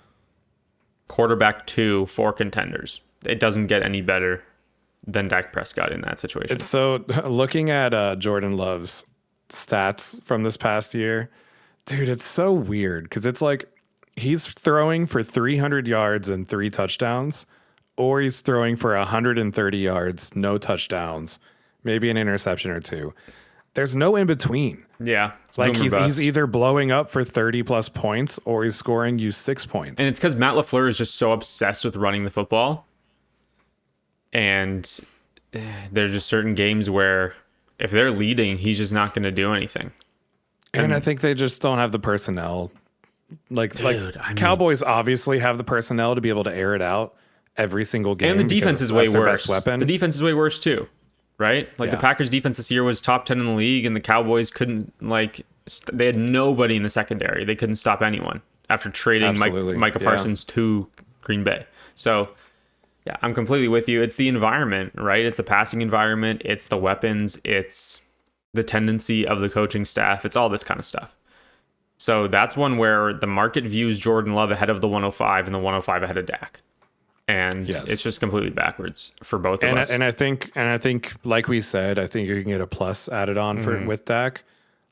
quarterback 2 for contenders. It doesn't get any better than Dak Prescott in that situation. It's so, looking at Jordan Love's stats from this past year, dude, it's so weird because it's like he's throwing for 300 yards and 3 touchdowns or he's throwing for 130 yards, no touchdowns, maybe an interception or two. There's no in between. Yeah. Like he's either blowing up for 30 plus points or he's scoring you 6 points. And it's because Matt LaFleur is just so obsessed with running the football. And there's just certain games where if they're leading, he's just not going to do anything. And I think they just don't have the personnel. Cowboys obviously have the personnel to be able to air it out every single game. And the defense is way worse. Best weapon. The defense is way worse too, right? Like the Packers defense this year was top 10 in the league, and the Cowboys couldn't they had nobody in the secondary. They couldn't stop anyone after trading Micah Parsons to Green Bay. So yeah, I'm completely with you. It's the environment, right? It's the passing environment. It's the weapons. It's the tendency of the coaching staff. It's all this kind of stuff. So that's one where the market views Jordan Love ahead of the 105 and the 105 ahead of Dak. And it's just completely backwards for both of us. And I think, like we said, I think you can get a plus added on with Dak.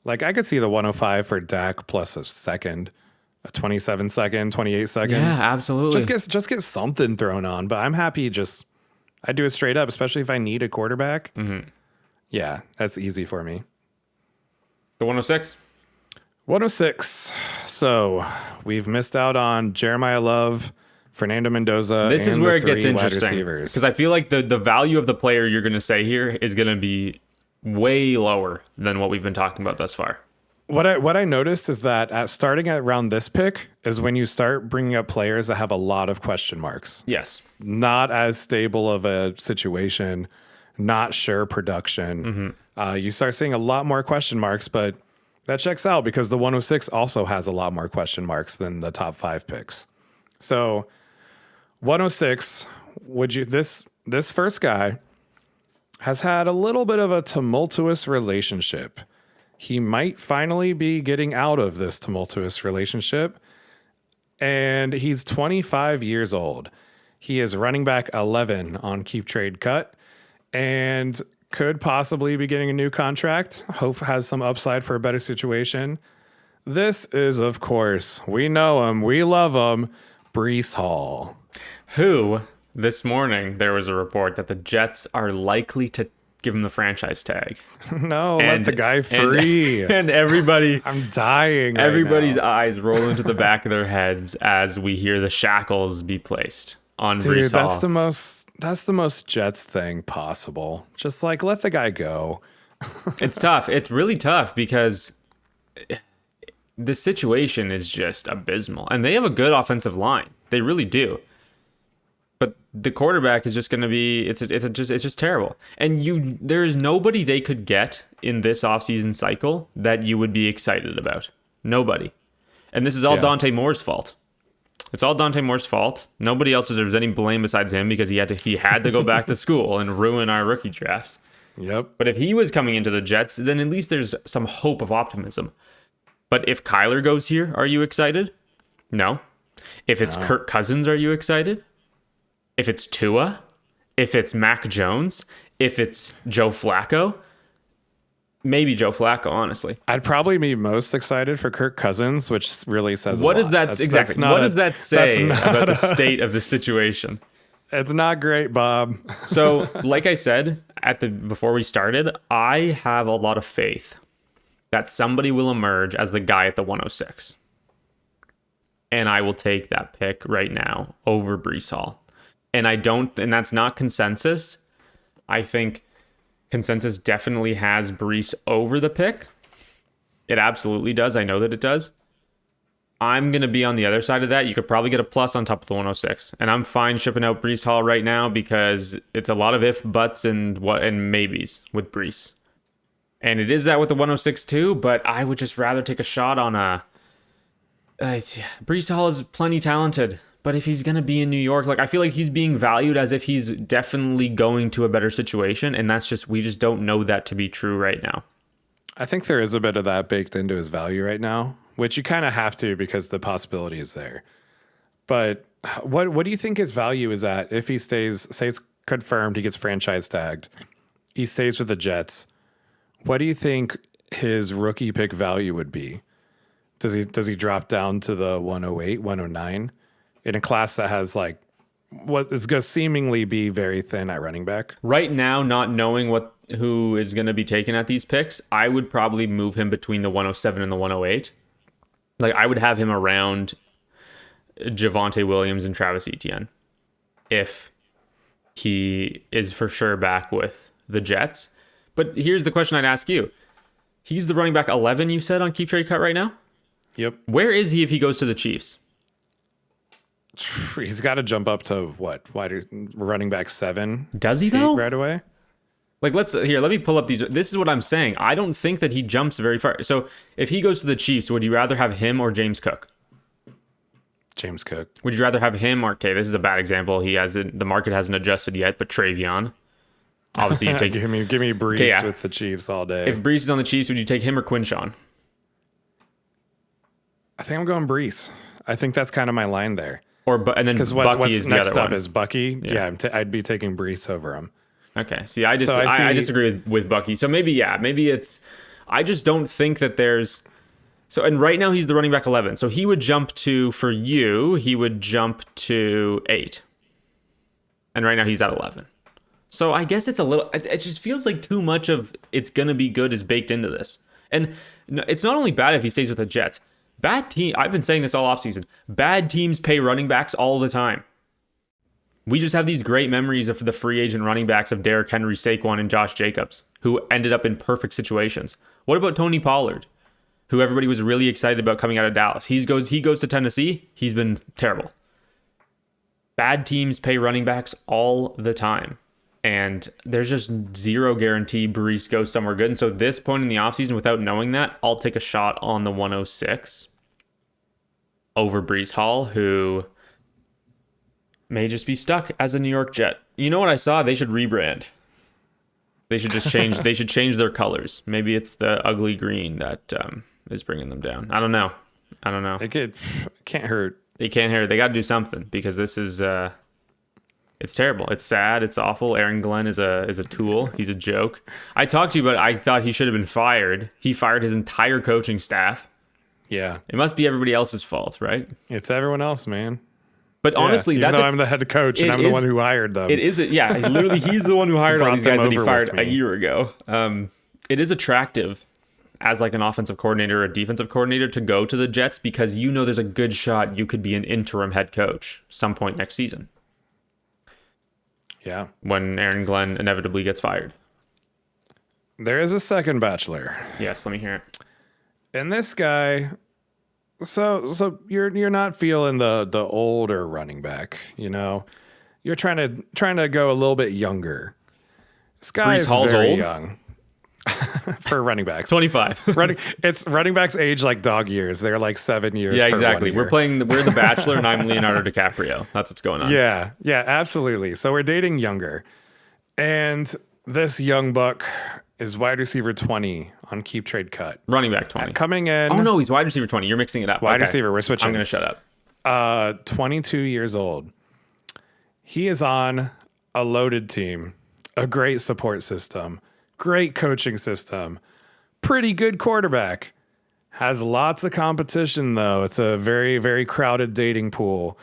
Like I could see the 105 for Dak plus a second, a 27 second, 28 second. Yeah, absolutely. Just get something thrown on. But I'm happy I do it straight up, especially if I need a quarterback. Mm-hmm. Yeah, that's easy for me. The 106? 106. So we've missed out on Jeremiah Love, Fernando Mendoza. This is where it gets interesting receivers. because I feel like the value of the player you're going to say here is going to be way lower than what we've been talking about thus far. What I noticed is that starting at around this pick is when you start bringing up players that have a lot of question marks. Yes. Not as stable of a situation, not sure production. Mm-hmm. You start seeing a lot more question marks, but that checks out because the 106 also has a lot more question marks than the top 5 picks. So 106, this first guy has had a little bit of a tumultuous relationship. He might finally be getting out of this tumultuous relationship. And he's 25 years old. He is running back 11 on Keep Trade Cut and could possibly be getting a new contract. Hope has some upside for a better situation. This is, of course, we know him, we love him, Breece Hall. Who, this morning, there was a report that the Jets are likely to give him the franchise tag. No, let the guy free. And everybody... I'm dying everybody's right now. eyes roll into the back of their heads as we hear the shackles be placed on Breece Hall. That's the most Jets thing possible. Just let the guy go. It's tough. It's really tough because the situation is just abysmal. And they have a good offensive line. They really do. But the quarterback is just going to be it's just terrible. And there is nobody they could get in this offseason cycle that you would be excited about. Nobody. And this is all Dante Moore's fault. It's all Dante Moore's fault. Nobody else deserves any blame besides him because he had to go back to school and ruin our rookie drafts. Yep. But if he was coming into the Jets, then at least there's some hope of optimism. But if Kyler goes here, are you excited? No. If it's Kirk Cousins, are you excited? If it's Tua, if it's Mac Jones, if it's Joe Flacco, maybe Joe Flacco, honestly. I'd probably be most excited for Kirk Cousins, which really says what a does lot. that exactly? What does that say about the state of the situation? It's not great, Bob. So, like I said before we started, I have a lot of faith that somebody will emerge as the guy at the 106, and I will take that pick right now over Breece Hall. And that's not consensus. I think consensus definitely has Breece over the pick. It absolutely does. I know that it does. I'm going to be on the other side of that. You could probably get a plus on top of the 106. And I'm fine shipping out Breece Hall right now because it's a lot of if, buts, and maybes with Breece. And it is that with the 106 too, but I would just rather take a shot on Breece Hall is plenty talented. But if he's going to be in New York, I feel like he's being valued as if he's definitely going to a better situation. And we just don't know that to be true right now. I think there is a bit of that baked into his value right now, which you kind of have to because the possibility is there. But what do you think his value is at if he stays, say it's confirmed, he gets franchise tagged, he stays with the Jets. What do you think his rookie pick value would be? Does he drop down to the 108, 109? In a class that has what is going to seemingly be very thin at running back. Right now, not knowing who is going to be taken at these picks, I would probably move him between the 107 and the 108. Like, I would have him around Javonte Williams and Travis Etienne if he is for sure back with the Jets. But here's the question I'd ask you. He's the running back 11, you said, on Keep Trade Cut right now? Yep. Where is he if he goes to the Chiefs? He's got to jump up to running back 7. Does he though? Right away? Like, let me pull up these. This is what I'm saying. I don't think that he jumps very far. So if he goes to the Chiefs, would you rather have him or James Cook? James Cook. Would you rather have him or, okay, this is a bad example. The market hasn't adjusted yet, but Travion. Obviously, you take give me Brees with the Chiefs all day. If Brees is on the Chiefs, would you take him or Quinshawn? I think I'm going Brees. I think that's kind of my line there. And then Bucky is the next other up one. Is Bucky. Yeah, I'd be taking Brees over him. Okay. See, I disagree with Bucky. So maybe it's. I just don't think that there's. So, and right now he's the running back 11. So he would jump to, for you, he would jump to 8. And right now he's at 11. So I guess it's a little, it just feels like too much of it's going to be good is baked into this. And it's not only bad if he stays with the Jets. Bad team, I've been saying this all offseason. Bad teams pay running backs all the time. We just have these great memories of the free agent running backs of Derrick Henry, Saquon, and Josh Jacobs, who ended up in perfect situations. What about Tony Pollard, who everybody was really excited about coming out of Dallas? He goes to Tennessee. He's been terrible. Bad teams pay running backs all the time. And there's just zero guarantee Brees goes somewhere good. And so at this point in the offseason, without knowing that, I'll take a shot on the 106 over Brees Hall, who may just be stuck as a New York Jet. You know what I saw? They should rebrand. They should just change. They should change their colors. Maybe it's the ugly green that is bringing them down. I don't know. It can't hurt. They can't hurt. They got to do something because this is... it's terrible. It's sad. It's awful. Aaron Glenn is a tool. He's a joke. I talked to you, but I thought he should have been fired. He fired his entire coaching staff. Yeah. It must be everybody else's fault, right? It's everyone else, man. But honestly, even though I'm the head coach and I'm the one who hired them. It is. Yeah, literally, he's the one who hired all these guys that he fired a year ago. It is attractive as like an offensive coordinator or a defensive coordinator to go to the Jets because you know there's a good shot you could be an interim head coach some point next season. Yeah. When Aaron Glenn inevitably gets fired. There is a second bachelor. Yes, let me hear it. And this guy, so you're not feeling the older running back, you know. You're trying to go a little bit younger. This guy Brees is Hall's very old? young. For running backs. 25. Running backs age like dog years. They're like 7 years. Yeah, per exactly. 1 year. We're the Bachelor and I'm Leonardo DiCaprio. That's what's going on. Yeah, absolutely. So we're dating younger. And this young buck is wide receiver 20 on Keep Trade Cut. Running back 20. Coming in. Oh, no, he's wide receiver 20. You're mixing it up. Wide Okay. receiver. We're switching. I'm going to shut up. 22 years old. He is on a loaded team, a great support system, great coaching system, pretty good quarterback. Has lots of competition, though. It's a very, very crowded dating pool.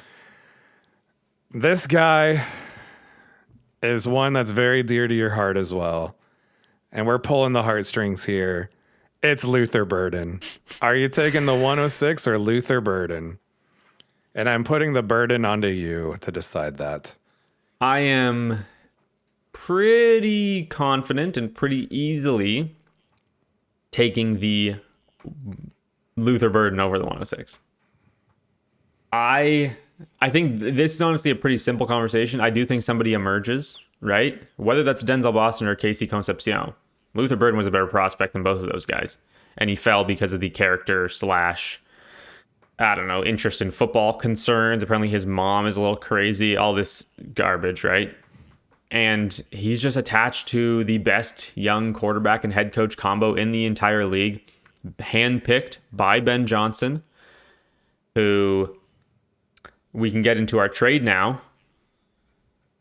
This guy is one that's very dear to your heart as well. And we're pulling the heartstrings here. It's Luther Burden. Are you taking the 106 or Luther Burden? And I'm putting the burden onto you to decide that. I am pretty confident and pretty easily taking the Luther Burden over the 106. I think this is honestly a pretty simple conversation. I do think somebody emerges, right? Whether that's Denzel Boston or Casey Concepcion. Luther Burden was a better prospect than both of those guys. And he fell because of the character / interest in football concerns. Apparently his mom is a little crazy, all this garbage, right? And he's just attached to the best young quarterback and head coach combo in the entire league, handpicked by Ben Johnson, who we can get into our trade now.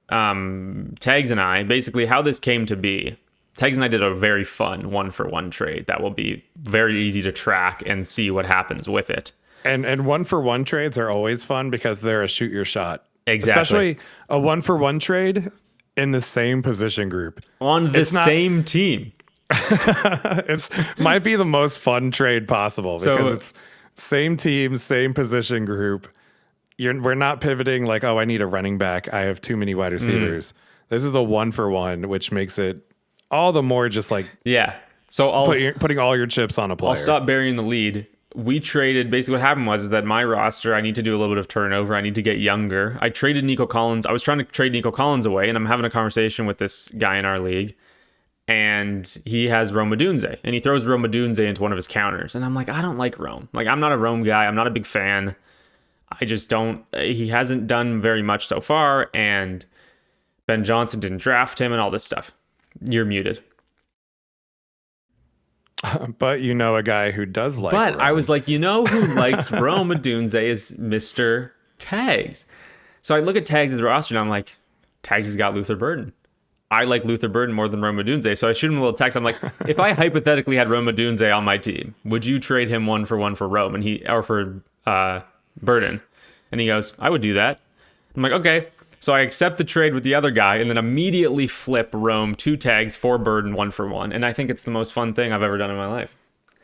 Tags and I, basically how this came to be, Tags and I did a very fun 1-for-1 trade that will be very easy to track and see what happens with it. And 1-for-1 trades are always fun because they're a shoot your shot. Exactly. Especially a 1-for-1 trade in the same position group. On the same team. It's might be the most fun trade possible because So it's same team, same position group. We're not pivoting like, oh, I need a running back. I have too many wide receivers. This is a 1-for-1, which makes it all the more just like yeah. So putting all your chips on a player. I'll stop burying the lead. We traded. Basically, what happened was that my roster, I need to do a little bit of turnover. I need to get younger. I traded Nico Collins. I was trying to trade Nico Collins away, and I'm having a conversation with this guy in our league, and he has Rome Odunze, and he throws Rome Odunze into one of his counters, and I'm like, I don't like Rome. Like, I'm not a Rome guy. I'm not a big fan. I just don't. He hasn't done very much so far, and Ben Johnson didn't draft him, and all this stuff. You're muted. But you know a guy who does like But Rome. I was like, you know who likes Rome Odunze is Mr. Tags. So I look at Tags' roster and I'm like, Tags has got Luther Burden. I like Luther Burden more than Rome Odunze. So I shoot him a little text. I'm like, if I hypothetically had Rome Odunze on my team, would you trade him 1-for-1 for Rome for Burden? And he goes, I would do that. I'm like, okay. So I accept the trade with the other guy and then immediately flip Rome 2 Tags for Burden 1-for-1. And I think it's the most fun thing I've ever done in my life.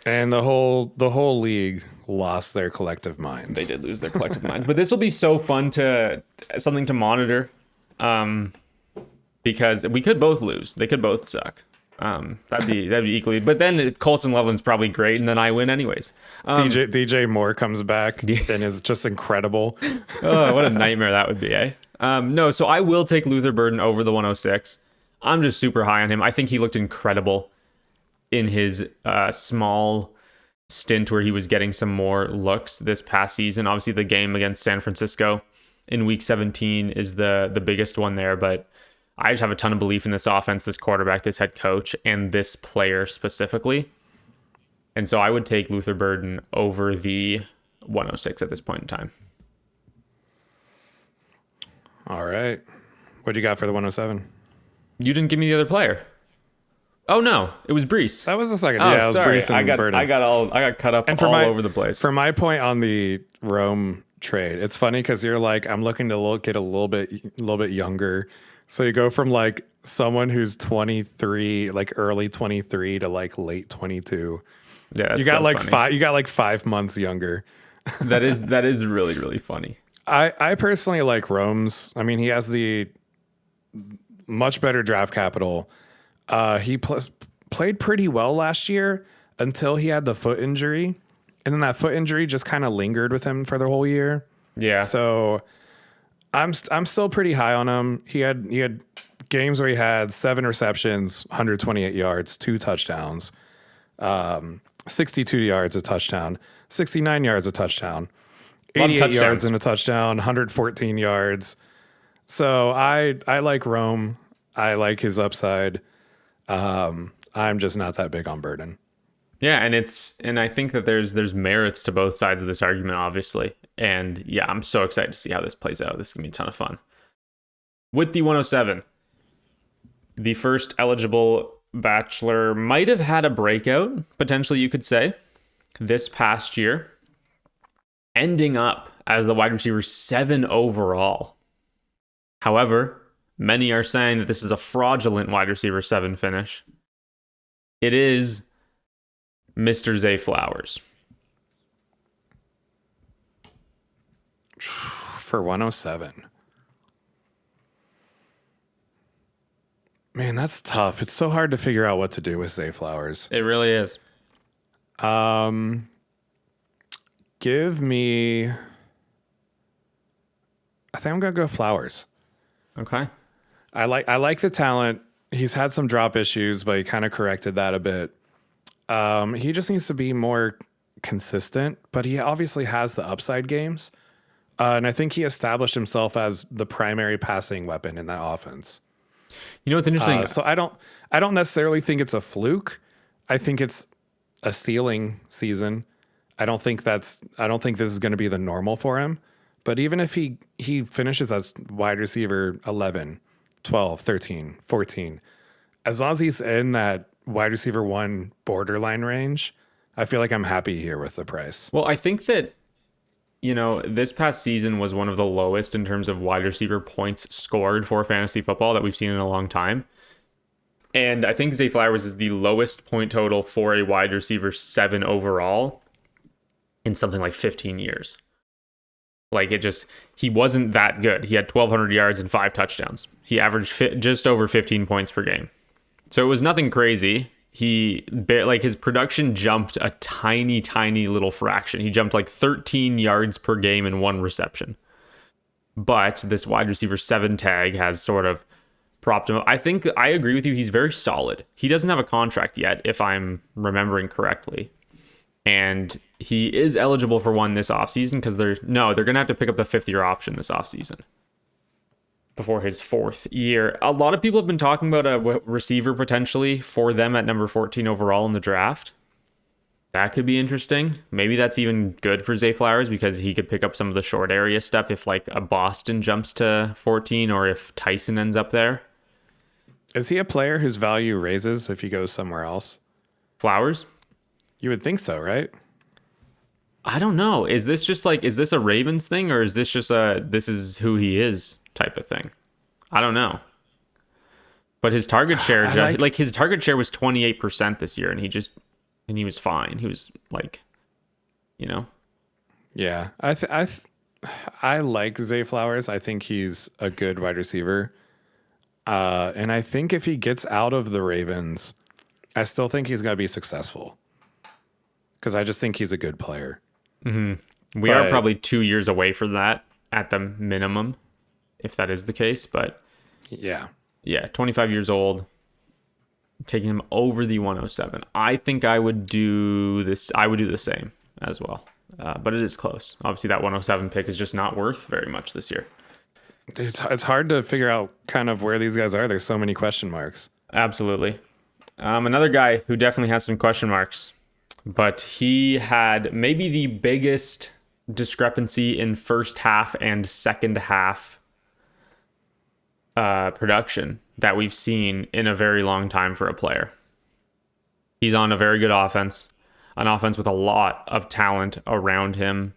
And the whole league lost their collective minds. They did lose their collective minds. But this will be so fun something to monitor. Because we could both lose. They could both suck. That'd be equally. But then Colson Loveland's probably great, and then I win anyways. DJ Moore comes back and is just incredible. Oh, what a nightmare that would be, eh? No, so I will take Luther Burden over the 106. I'm just super high on him. I think he looked incredible in his small stint where he was getting some more looks this past season. Obviously, the game against San Francisco in Week 17 is the biggest one there, but I just have a ton of belief in this offense, this quarterback, this head coach, and this player specifically. And so I would take Luther Burden over the 106 at this point in time. All right. What do you got for the 107? You didn't give me the other player. Oh no, it was Brees. That was the second. Oh, yeah, it was sorry. Brees and Burden. I got cut up And all over the place. For my point on the Rome trade, it's funny because you're like, I'm looking to get a little bit younger. So you go from like someone who's 23, like early 23 to like late 22. Yeah, that's you got so like funny. you got like 5 months younger. That is really, really funny. I personally like Rome's. I mean, he has the much better draft capital. He played pretty well last year until he had the foot injury. And then that foot injury just kind of lingered with him for the whole year. Yeah. So I'm still pretty high on him. He had games where he had 7 receptions, 128 yards, 2 touchdowns, 62 yards a touchdown, 69 yards a touchdown, 88 yards and a touchdown, 114 yards. So I like Rome. I like his upside. I'm just not that big on Burden. Yeah, and I think that there's merits to both sides of this argument, obviously. And yeah, I'm so excited to see how this plays out. This is gonna be a ton of fun. With the 107, the first eligible bachelor might have had a breakout, potentially you could say, this past year, ending up as the wide receiver 7 overall. However, many are saying that this is a fraudulent wide receiver 7 finish. It is Mr. Zay Flowers. For 107. Man, that's tough. It's so hard to figure out what to do with Zay Flowers. It really is. Give me... I think I'm going to go Flowers. Okay. I like the talent. He's had some drop issues, but he kind of corrected that a bit. He just needs to be more consistent, but he obviously has the upside games. And I think he established himself as the primary passing weapon in that offense. You know what's interesting? So I don't necessarily think it's a fluke. I think it's a ceiling season. I don't think this is going to be the normal for him. But even if he finishes as wide receiver 11, 12, 13, 14, as long as he's in that wide receiver 1 borderline range, I feel like I'm happy here with the price. Well, I think that This past season was one of the lowest in terms of wide receiver points scored for fantasy football that we've seen in a long time. And I think Zay Flowers is the lowest point total for a wide receiver 7 overall in something like 15 years. Like he wasn't that good. He had 1,200 yards and 5 touchdowns. He averaged just over 15 points per game. So it was nothing crazy. His production jumped a tiny, tiny little fraction. He jumped like 13 yards per game in one reception. But this wide receiver 7 tag has sort of propped him up. I think I agree with you. He's very solid. He doesn't have a contract yet, if I'm remembering correctly. And he is eligible for one this offseason because they're going to have to pick up the 5th-year option this offseason before his 4th year. A lot of people have been talking about a receiver potentially for them at number 14 overall in the draft. That could be interesting. Maybe that's even good for Zay Flowers because he could pick up some of the short area stuff if like a Boston jumps to 14 or if Tyson ends up there. Is he a player whose value raises if he goes somewhere else? Flowers? You would think so, right? I don't know. Is this a Ravens thing or is this just this is who he is type of thing? I don't know. But his target share, his target share was 28% this year, and he was fine. He was like, Yeah, I like Zay Flowers. I think he's a good wide receiver. And I think if he gets out of the Ravens, I still think he's going to be successful. Because I just think he's a good player. Mm-hmm. We are probably 2 years away from that at the minimum, if that is the case. But yeah, 25 years old, taking him over the 107. I think I would do this. I would do the same as well. But it is close. Obviously, that 107 pick is just not worth very much this year. It's hard to figure out kind of where these guys are. There's so many question marks. Absolutely. Another guy who definitely has some question marks, but he had maybe the biggest discrepancy in first half and second half production that we've seen in a very long time for a player. He's on a very good offense, an offense with a lot of talent around him.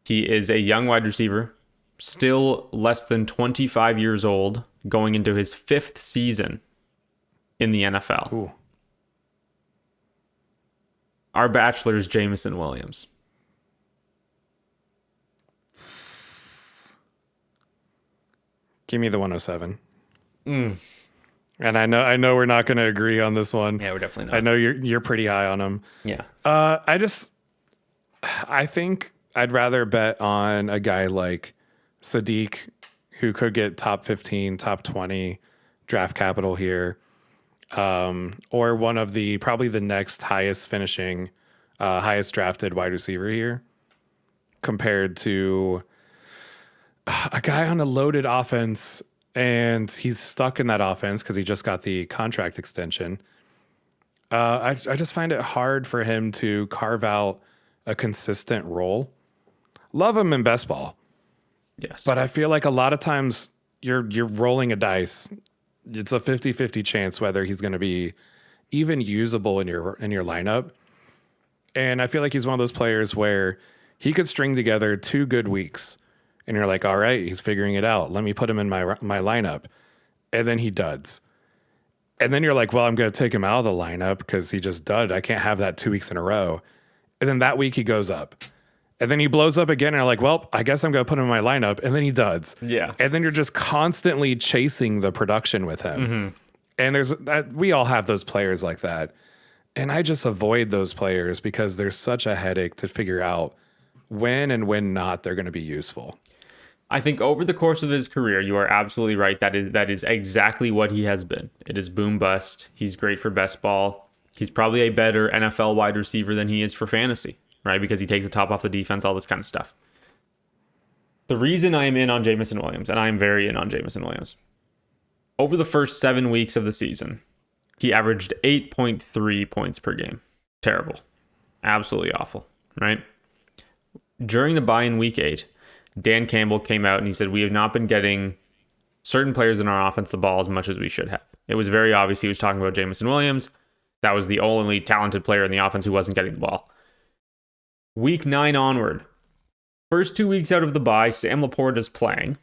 He is a young wide receiver, still less than 25 years old, going into his 5th season in the NFL. Ooh. Our bachelor's Jameson Williams. Give me the 107. And I know we're not going to agree on this one. Yeah, we're definitely not. I know you're pretty high on him. Yeah. I think I'd rather bet on a guy like Sadiq, who could get top 15, top 20 draft capital here, or one of probably the next highest finishing, highest drafted wide receiver here, compared to a guy on a loaded offense, and he's stuck in that offense because he just got the contract extension. I just find it hard for him to carve out a consistent role. Love him in best ball. Yes. But I feel like a lot of times you're rolling a dice. It's a 50-50 chance whether he's going to be even usable in your lineup. And I feel like he's one of those players where he could string together 2 good weeks and you're like, all right, he's figuring it out. Let me put him in my lineup. And then he duds. And then you're like, well, I'm going to take him out of the lineup because he just dud. I can't have that 2 weeks in a row. And then that week he goes up. And then he blows up again, and you're like, well, I guess I'm going to put him in my lineup. And then he duds. Yeah. And then you're just constantly chasing the production with him. Mm-hmm. And we all have those players like that. And I just avoid those players because there's such a headache to figure out when and when not they're going to be useful. I think over the course of his career, you are absolutely right. That is exactly what he has been. It is boom bust. He's great for best ball. He's probably a better NFL wide receiver than he is for fantasy, right? Because he takes the top off the defense, all this kind of stuff. The reason I am in on Jameson Williams, and I am very in on Jameson Williams, over the first 7 weeks of the season, he averaged 8.3 points per game. Terrible. Absolutely awful, right? During the bye in week 8, Dan Campbell came out and he said, we have not been getting certain players in our offense the ball as much as we should have. It was very obvious he was talking about Jameson Williams. That was the only talented player in the offense who wasn't getting the ball. Week 9 onward, First 2 weeks out of the bye, Sam Laporta is playing.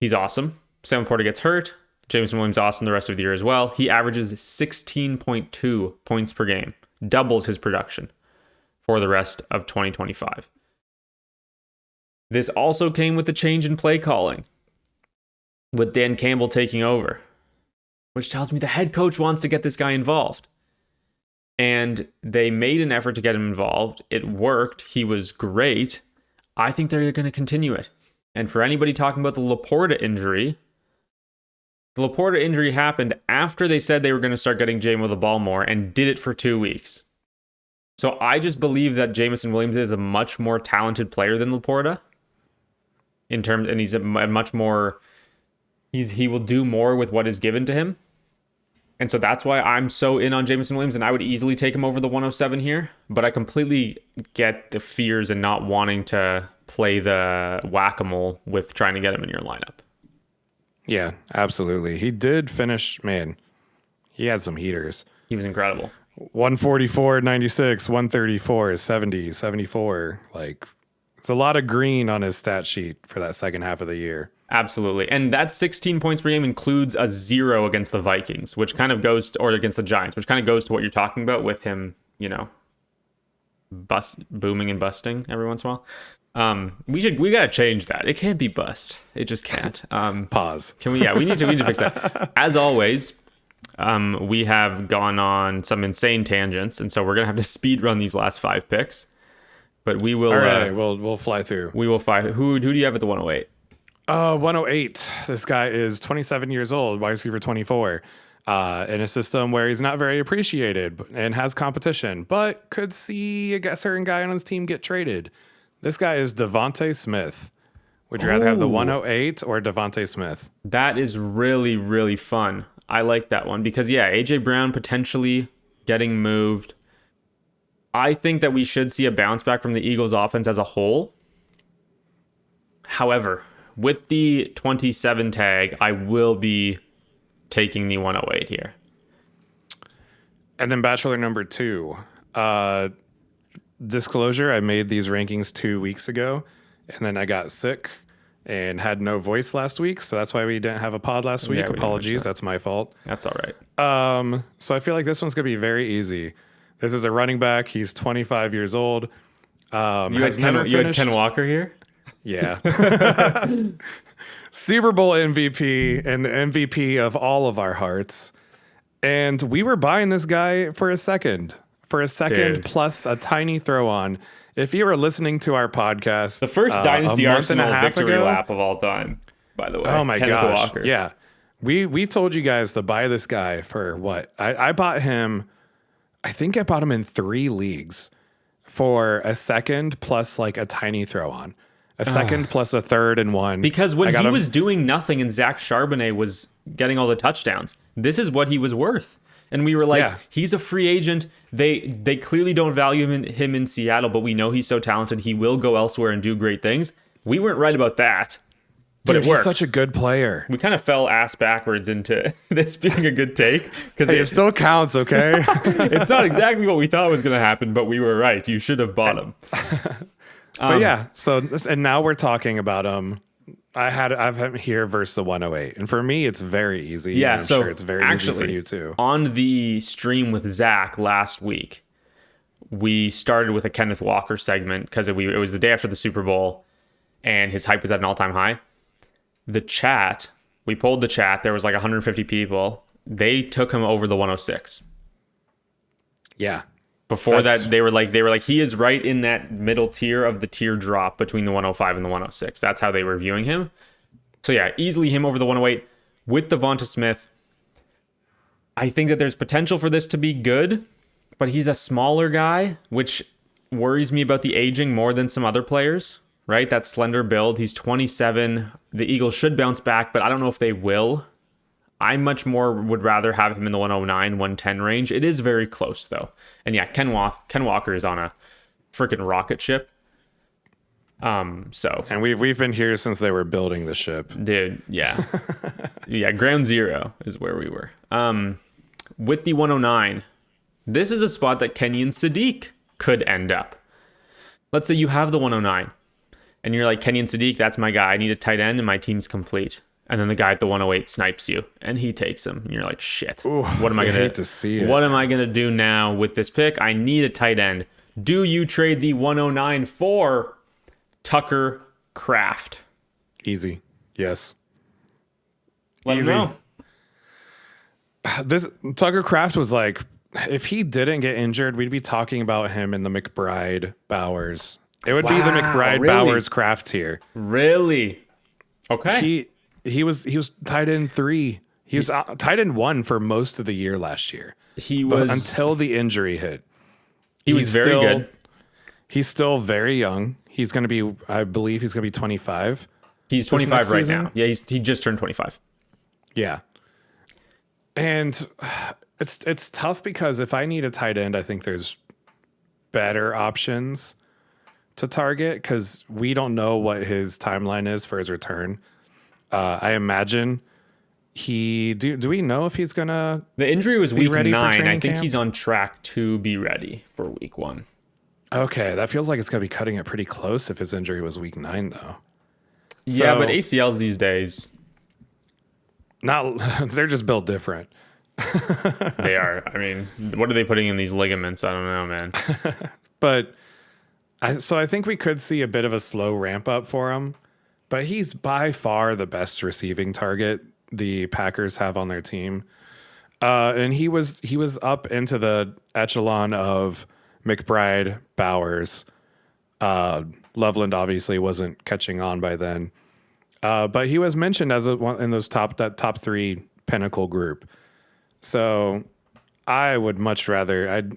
He's awesome. Sam Laporta gets hurt. Jameson Williams awesome the rest of the year as well. He averages 16.2 points per game, doubles his production for the rest of 2025. This also came with the change in play calling, with Dan Campbell taking over, which tells me the head coach wants to get this guy involved. And they made an effort to get him involved. It worked. He was great. I think they're going to continue it. And for anybody talking about the Laporta injury, the Laporta injury happened after they said they were going to start getting Jamo the ball more and did it for 2 weeks. So I just believe that Jameson Williams is a much more talented player than Laporta. And he's a much more, he will do more with what is given to him. And so that's why I'm so in on Jameson Williams, and I would easily take him over the 107 here. But I completely get the fears and not wanting to play the whack-a-mole with trying to get him in your lineup. Yeah, absolutely. He did finish, man, he had some heaters. He was incredible. 144, 96, 134, 70, 74. Like, it's a lot of green on his stat sheet for that second half of the year. Absolutely. And that 16 points per game includes a 0 against the Vikings, which kind of goes to, or against the Giants, which kind of goes to what you're talking about with him, booming and busting every once in a while. We got to change that. It can't be bust. It just can't. Pause. We need to fix that. As always, we have gone on some insane tangents, and so we're going to have to speed run these last 5 picks. But we will. All right, we'll fly through. We will fly. Who do you have at the 108? 108. This guy is 27 years old, wide receiver 24, in a system where he's not very appreciated and has competition, but could see a certain guy on his team get traded. This guy is Devontae Smith. Would you rather have the 108 or Devontae Smith? That is really, really fun. I like that one because, AJ Brown potentially getting moved. I think that we should see a bounce back from the Eagles offense as a whole. However, with the 27 tag, I will be taking the 108 here. And then Bachelor number 2. Disclosure, I made these rankings 2 weeks ago, and then I got sick and had no voice last week, so that's why we didn't have a pod last week. Apologies, that's my fault. That's all right. So I feel like this one's going to be very easy. This is a running back. He's 25 years old. You had Ken Walker here? Yeah. Super Bowl MVP and the MVP of all of our hearts. And we were buying this guy for a second. Dude. Plus a tiny throw on. If you were listening to our podcast, the first Dynasty Arsenal victory ago, lap of all time, by the way. Oh my Kenneth gosh. Walker. Yeah. We told you guys to buy this guy for what? I bought him, I think I bought him in 3 leagues for a second plus like a tiny throw on. A second plus a third and one. Because when he was doing nothing and Zach Charbonnet was getting all the touchdowns, this is what he was worth. And we were like, He's a free agent. They clearly don't value him in Seattle, but we know he's so talented. He will go elsewhere and do great things. We weren't right about that. But Dude, it worked. He's such a good player. We kind of fell ass backwards into this being a good take. Because it still counts, okay? It's not exactly what we thought was going to happen, but we were right. You should have bought him. And now we're talking about I have him here versus the 108, and for me, it's very easy. Yeah, I'm sure it's very easy for you too. On the stream with Zach last week, we started with a Kenneth Walker segment because it was the day after the Super Bowl, and his hype was at an all-time high. We polled the chat. There was like 150 people. They took him over the 106. Yeah. Before that, they were like, he is right in that middle tier of the tier drop between the 105 and the 106. That's how they were viewing him. So yeah, easily him over the 108 with Devonta Smith. I think that there's potential for this to be good, but he's a smaller guy, which worries me about the aging more than some other players, right? That slender build. He's 27. The Eagles should bounce back, but I don't know if they will. I much more would rather have him in the 109, 110 range. It is very close, though. And yeah, Ken Walker is on a freaking rocket ship. And we've been here since they were building the ship. Dude, yeah. Yeah, ground zero is where we were. With the 109, this is a spot that Kenyon Sadiq could end up. Let's say you have the 109 and you're like, Kenny and Sadiq, that's my guy. I need a tight end, and my team's complete. And then the guy at the 108 snipes you, and he takes him. And you're like, shit. Ooh, what am I gonna? hate to see it. What am I gonna do now with this pick? I need a tight end. Do you trade the 109 for Tucker Kraft? Easy. Yes. Let Easy. him know. This Tucker Kraft was like, if he didn't get injured, we'd be talking about him in the McBride Bowers. It would be the Wow, McBride really? Bowers Kraft tier. Really? Okay. He was tight end 3. He was tight end 1 for most of the year last year. But until the injury hit. He was very good. He's still very young. He's going to be, I believe he's going to be 25. He's 25 right season? now. Yeah, he just turned 25. Yeah. And it's tough because if I need a tight end, I think there's better options to target because we don't know what his timeline is for his return. I imagine do we know if he's gonna The injury was week ready for 9. I training think camp? he's on track to be ready for week 1. Okay, that feels like it's gonna be cutting it pretty close if his injury was week 9 though. Yeah, So- but ACLs these days, Not they're just built different. they are. I mean, what are they putting in these ligaments? I don't know, man. But I think we could see a bit of a slow ramp up for him, but he's by far the best receiving target the Packers have on their team. And he was up into the echelon of McBride, Bowers. Loveland obviously wasn't catching on by then. But he was mentioned as in those top 3 pinnacle group. So I'd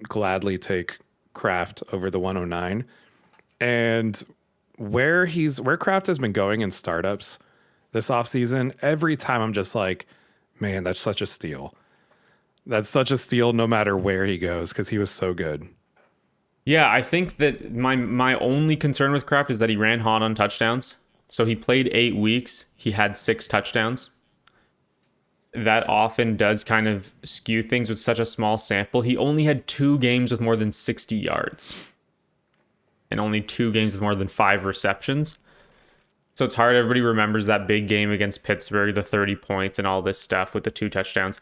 gladly take Kraft over the 109. And where Kraft has been going in startups this offseason, every time I'm just like, man, that's such a steal. That's such a steal no matter where he goes because he was so good. Yeah, I think that my only concern with Kraft is that he ran hot on touchdowns. So he played 8 weeks. He had 6 touchdowns. That often does kind of skew things with such a small sample. He only had 2 games with more than 60 yards and only 2 games with more than 5 receptions. So it's hard. Everybody remembers that big game against Pittsburgh, the 30 points and all this stuff with the 2 touchdowns.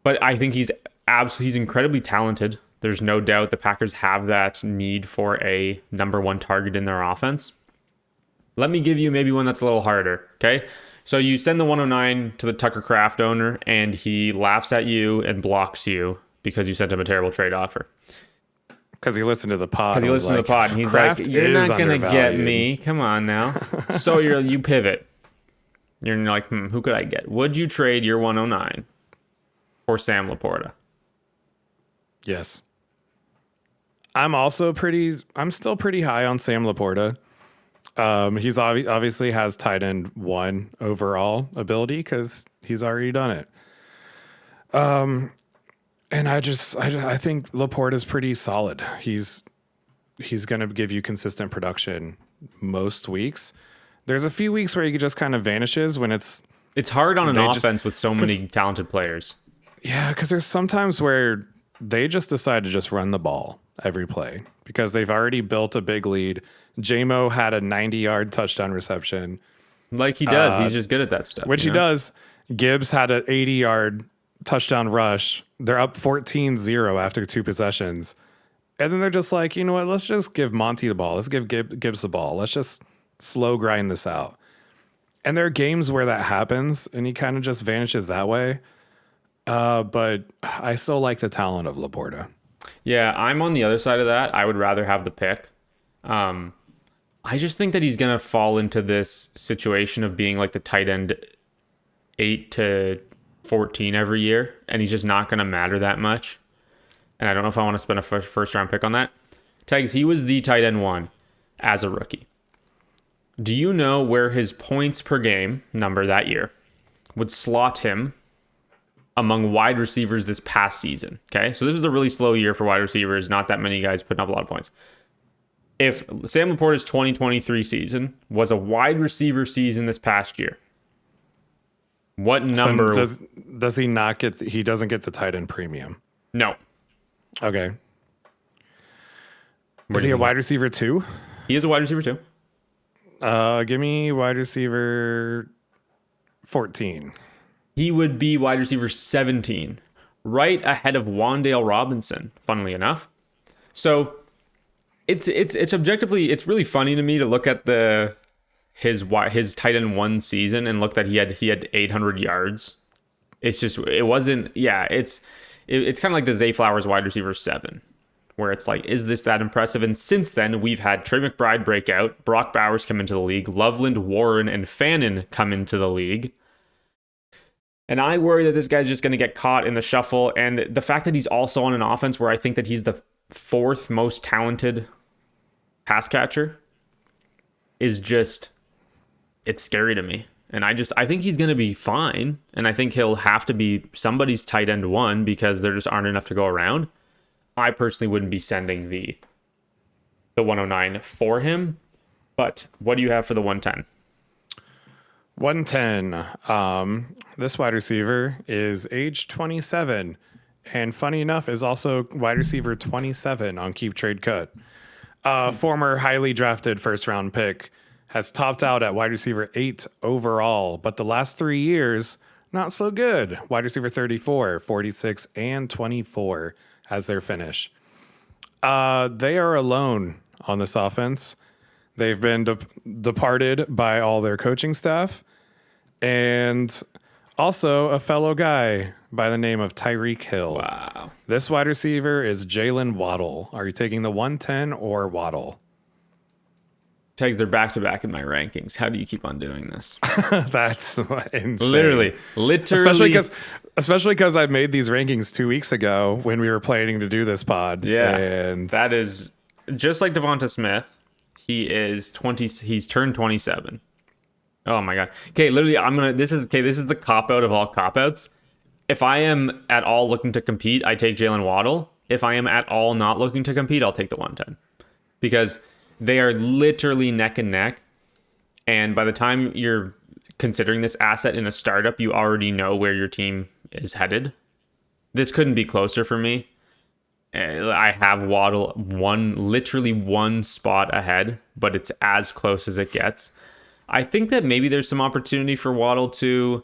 But I think he's incredibly talented. There's no doubt the Packers have that need for a number 1 target in their offense. Let me give you maybe one that's a little harder, okay? So you send the 109 to the Tucker Kraft owner, and he laughs at you and blocks you because you sent him a terrible trade offer. Because he listened to the pod. Because he listened to the pod, and he's Kraft like, "You're is not gonna get undervalued." me. Come on now." So you pivot. You're like, who could I get? Would you trade your 109 for Sam Laporta? Yes. I'm still pretty high on Sam Laporta. He's obviously has tight end 1 overall ability because he's already done it. And I think Laporta is pretty solid. He's going to give you consistent production most weeks. There's a few weeks where he just kind of vanishes when it's hard on an offense with so many talented players. Yeah, because there's sometimes where they just decide to just run the ball every play because they've already built a big lead. J-Mo had a 90-yard touchdown reception. Like he does. He's just good at that stuff. Which he does. Gibbs had an 80-yard touchdown rush. They're up 14-0 after 2 possessions. And then they're just like, you know what? Let's just give Monty the ball. Let's give Gibbs the ball. Let's just slow grind this out. And there are games where that happens, and he kind of just vanishes that way. But I still like the talent of Laporta. Yeah, I'm on the other side of that. I would rather have the pick. I just think that he's going to fall into this situation of being like the tight end 8 to 14 every year, and he's just not going to matter that much. And I don't know if I want to spend a first round pick on that. Tags, he was the tight end 1 as a rookie. Do you know where his points per game number that year would slot him among wide receivers this past season? Okay, so this was a really slow year for wide receivers. Not that many guys putting up a lot of points. If Sam Laporta's 2023 season was a wide receiver season this past year, what number? So does he not get? He doesn't get the tight end premium. No. Okay. Is he a wide receiver 2? He is a wide receiver too. Give me wide receiver 14. He would be wide receiver 17, right ahead of Wandale Robinson, funnily enough. So it's objectively, it's really funny to me to look at his tight end one season and look that he had 800 yards. It's just, it wasn't, yeah, it's kind of like the Zay Flowers wide receiver 7, where it's like, is this that impressive? And since then, we've had Trey McBride break out, Brock Bowers come into the league, Loveland, Warren, and Fannin come into the league. And I worry that this guy's just going to get caught in the shuffle. And the fact that he's also on an offense where I think that he's the 4th most talented pass catcher is just, it's scary to me. And I think he's going to be fine. And I think he'll have to be somebody's tight end 1 because there just aren't enough to go around. I personally wouldn't be sending the 109 for him. But what do you have for the 110? 110. This wide receiver is age 27. And funny enough, is also wide receiver 27 on Keep Trade Cut. Former highly drafted first round pick, has topped out at wide receiver 8 overall, but the last 3 years, not so good. Wide receiver 34, 46, and 24 as their finish. They are alone on this offense. They've been departed by all their coaching staff and also a fellow guy by the name of Tyreek Hill. Wow. This wide receiver is Jalen Waddle. Are you taking the 110 or Waddle? Tags, they're back-to-back in my rankings. How do you keep on doing this? That's insane. Literally. Especially because I made these rankings 2 weeks ago when we were planning to do this pod. Yeah. And that is just like Devonta Smith. He's turned 27. Oh my God. Okay, literally this is the cop-out of all cop-outs. If I am at all looking to compete, I take Jalen Waddle. If I am at all not looking to compete, I'll take the 110. Because they are literally neck and neck. And by the time you're considering this asset in a startup, you already know where your team is headed. This couldn't be closer for me. I have Waddle literally one spot ahead, but it's as close as it gets. I think that maybe there's some opportunity for Waddle to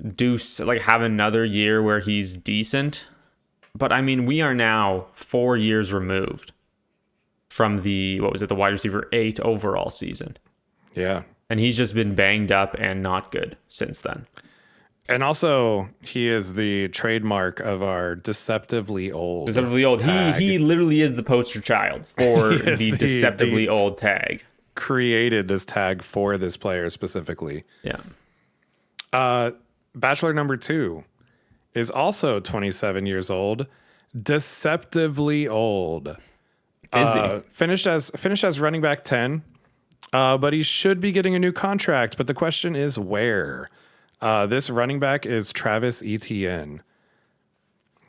have another year where he's decent. But I mean, we are now 4 years removed from the wide receiver 8 overall season. yeah. And he's just been banged up and not good since then. And also, he is the trademark of our deceptively old. Deceptively old. He literally is the poster child for the deceptively old tag. Created this tag for this player specifically. Yeah. Bachelor number 2 is also 27 years old. Deceptively old. Is he? Finished as running back 10. But he should be getting a new contract. But the question is where? This running back is Travis Etienne.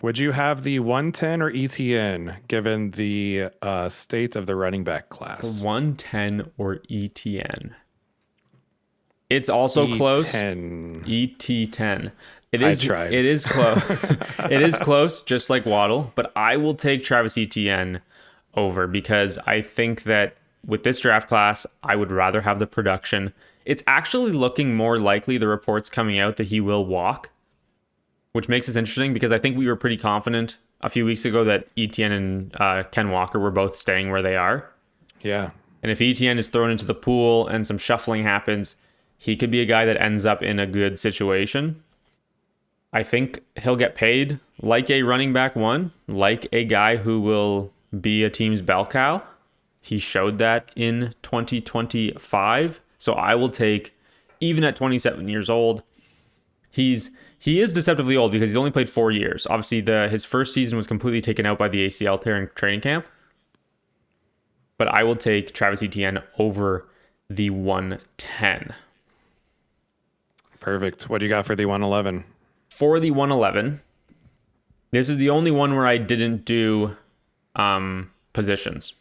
Would you have the 110 or Etienne given the state of the running back class? 110 or ETN. It's also close. ET10. I tried. It is close. It is close, just like Waddle. But I will take Travis Etienne over because I think that with this draft class, I would rather have the production. It's actually looking more likely, the reports coming out, that he will walk, which makes this interesting because I think we were pretty confident a few weeks ago that Etienne and Ken Walker were both staying where they are. Yeah. And if Etienne is thrown into the pool and some shuffling happens, he could be a guy that ends up in a good situation. I think he'll get paid like a running back 1, like a guy who will be a team's bell cow. He showed that in 2025. So I will take, even at 27 years old, he is deceptively old because he's only played 4 years. Obviously, his first season was completely taken out by the ACL tear in training camp. But I will take Travis Etienne over the 110. Perfect. What do you got for the 111? For the 111, this is the only one where I didn't do positions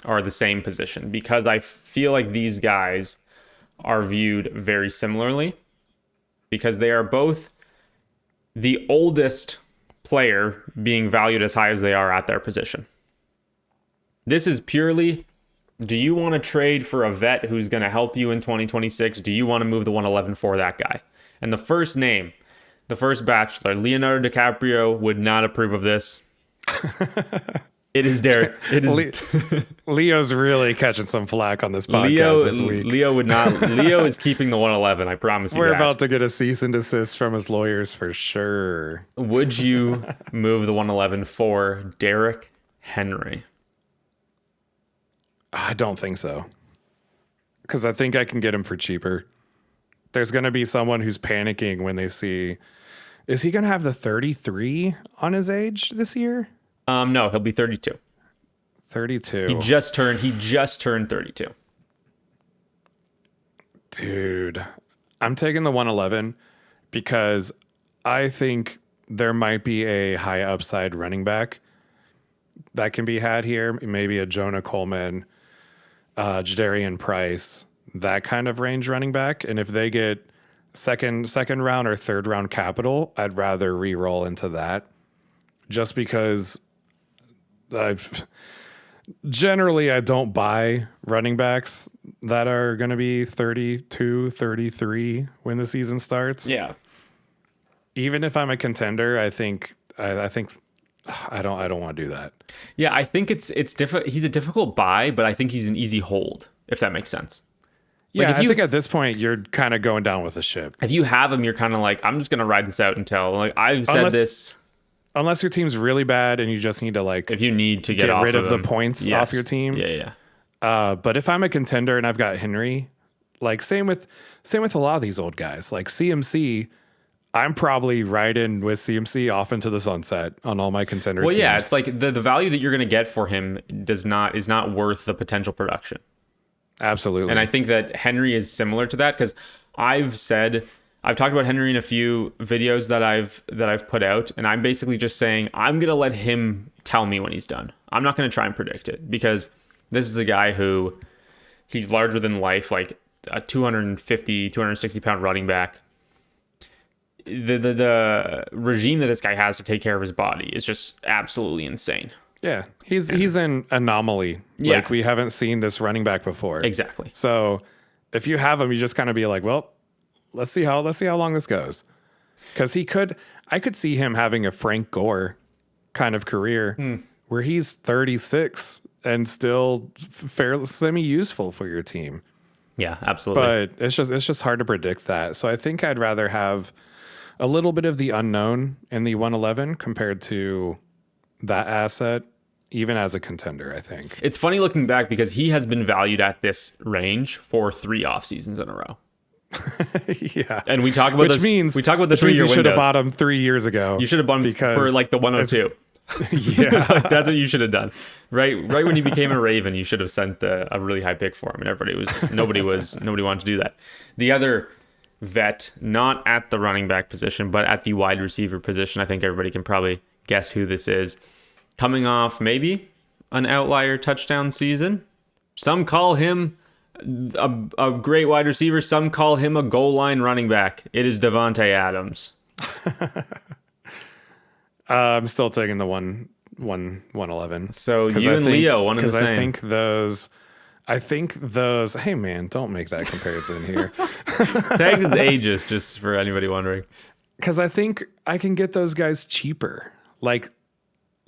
or the same position because I feel like these guys are viewed very similarly because they are both the oldest player being valued as high as they are at their position. This is purely Do you want to trade for a vet who's going to help you in 2026? Do you want to move the 111 for that guy? And the first name, the first bachelor, Leonardo DiCaprio, would not approve of this. It is Derek. It is Leo's really catching some flack on this podcast this week. Leo would not. Leo is keeping the 111. I promise you. We're about to get a cease and desist from his lawyers for sure. Would you move the 111 for Derrick Henry? I don't think so. Because I think I can get him for cheaper. There's going to be someone who's panicking when they see, is he going to have the 33 on his age this year? No, he'll be 32. 32. He just turned 32. Dude, I'm taking the 111 because I think there might be a high upside running back that can be had here. Maybe a Jonah Coleman, Jadarian Price, that kind of range running back. And if they get second round or third round capital, I'd rather re-roll into that just because I don't buy running backs that are going to be 32, 33 when the season starts. Yeah. Even if I'm a contender, I think I don't want to do that. Yeah, I think it's he's a difficult buy, but I think he's an easy hold, if that makes sense. Yeah, I think at this point you're kind of going down with the ship. If you have him, you're kind of like, I'm just going to ride this out until, like, I've said this. Unless your team's really bad and you just need to, like, if you need to get rid of the points off your team. Yeah. But if I'm a contender and I've got Henry, like same with a lot of these old guys, like CMC, I'm probably riding with CMC off into the sunset on all my contender teams. Well, yeah, it's like the value that you're going to get for him is not worth the potential production. Absolutely. And I think that Henry is similar to that because I've talked about Henry in a few videos that I've put out, and I'm basically just saying I'm going to let him tell me when he's done. I'm not going to try and predict it because this is a guy who he's larger than life, like a 250, 260 pound running back. The regime that this guy has to take care of his body is just absolutely insane. Yeah, he's an anomaly. Yeah. Like, we haven't seen this running back before. Exactly. So if you have him, you just kind of be like, well, let's see how long this goes. Because I could see him having a Frank Gore kind of career where he's 36 and still fairly semi-useful for your team. Yeah, absolutely. But it's just hard to predict that. So I think I'd rather have a little bit of the unknown in the 111 compared to that asset, even as a contender, I think. It's funny looking back because he has been valued at this range for 3 off seasons in a row. Yeah. And we talk about the 3-year windows. You should have bought him 3 years ago. You should have bought him for like the 102. Yeah. Like, that's what you should have done. Right when you became a Raven, you should have sent a really high pick for him, and nobody wanted to do that. The other vet, not at the running back position, but at the wide receiver position, I think everybody can probably guess who this is. Coming off maybe an outlier touchdown season. Some call him a great wide receiver. Some call him a goal line running back. It is Davante Adams. I'm still taking the 111. So you and Leo, one and the same. I think those. Hey man, don't make that comparison here. Tag is ages, just for anybody wondering. Because I think I can get those guys cheaper. Like,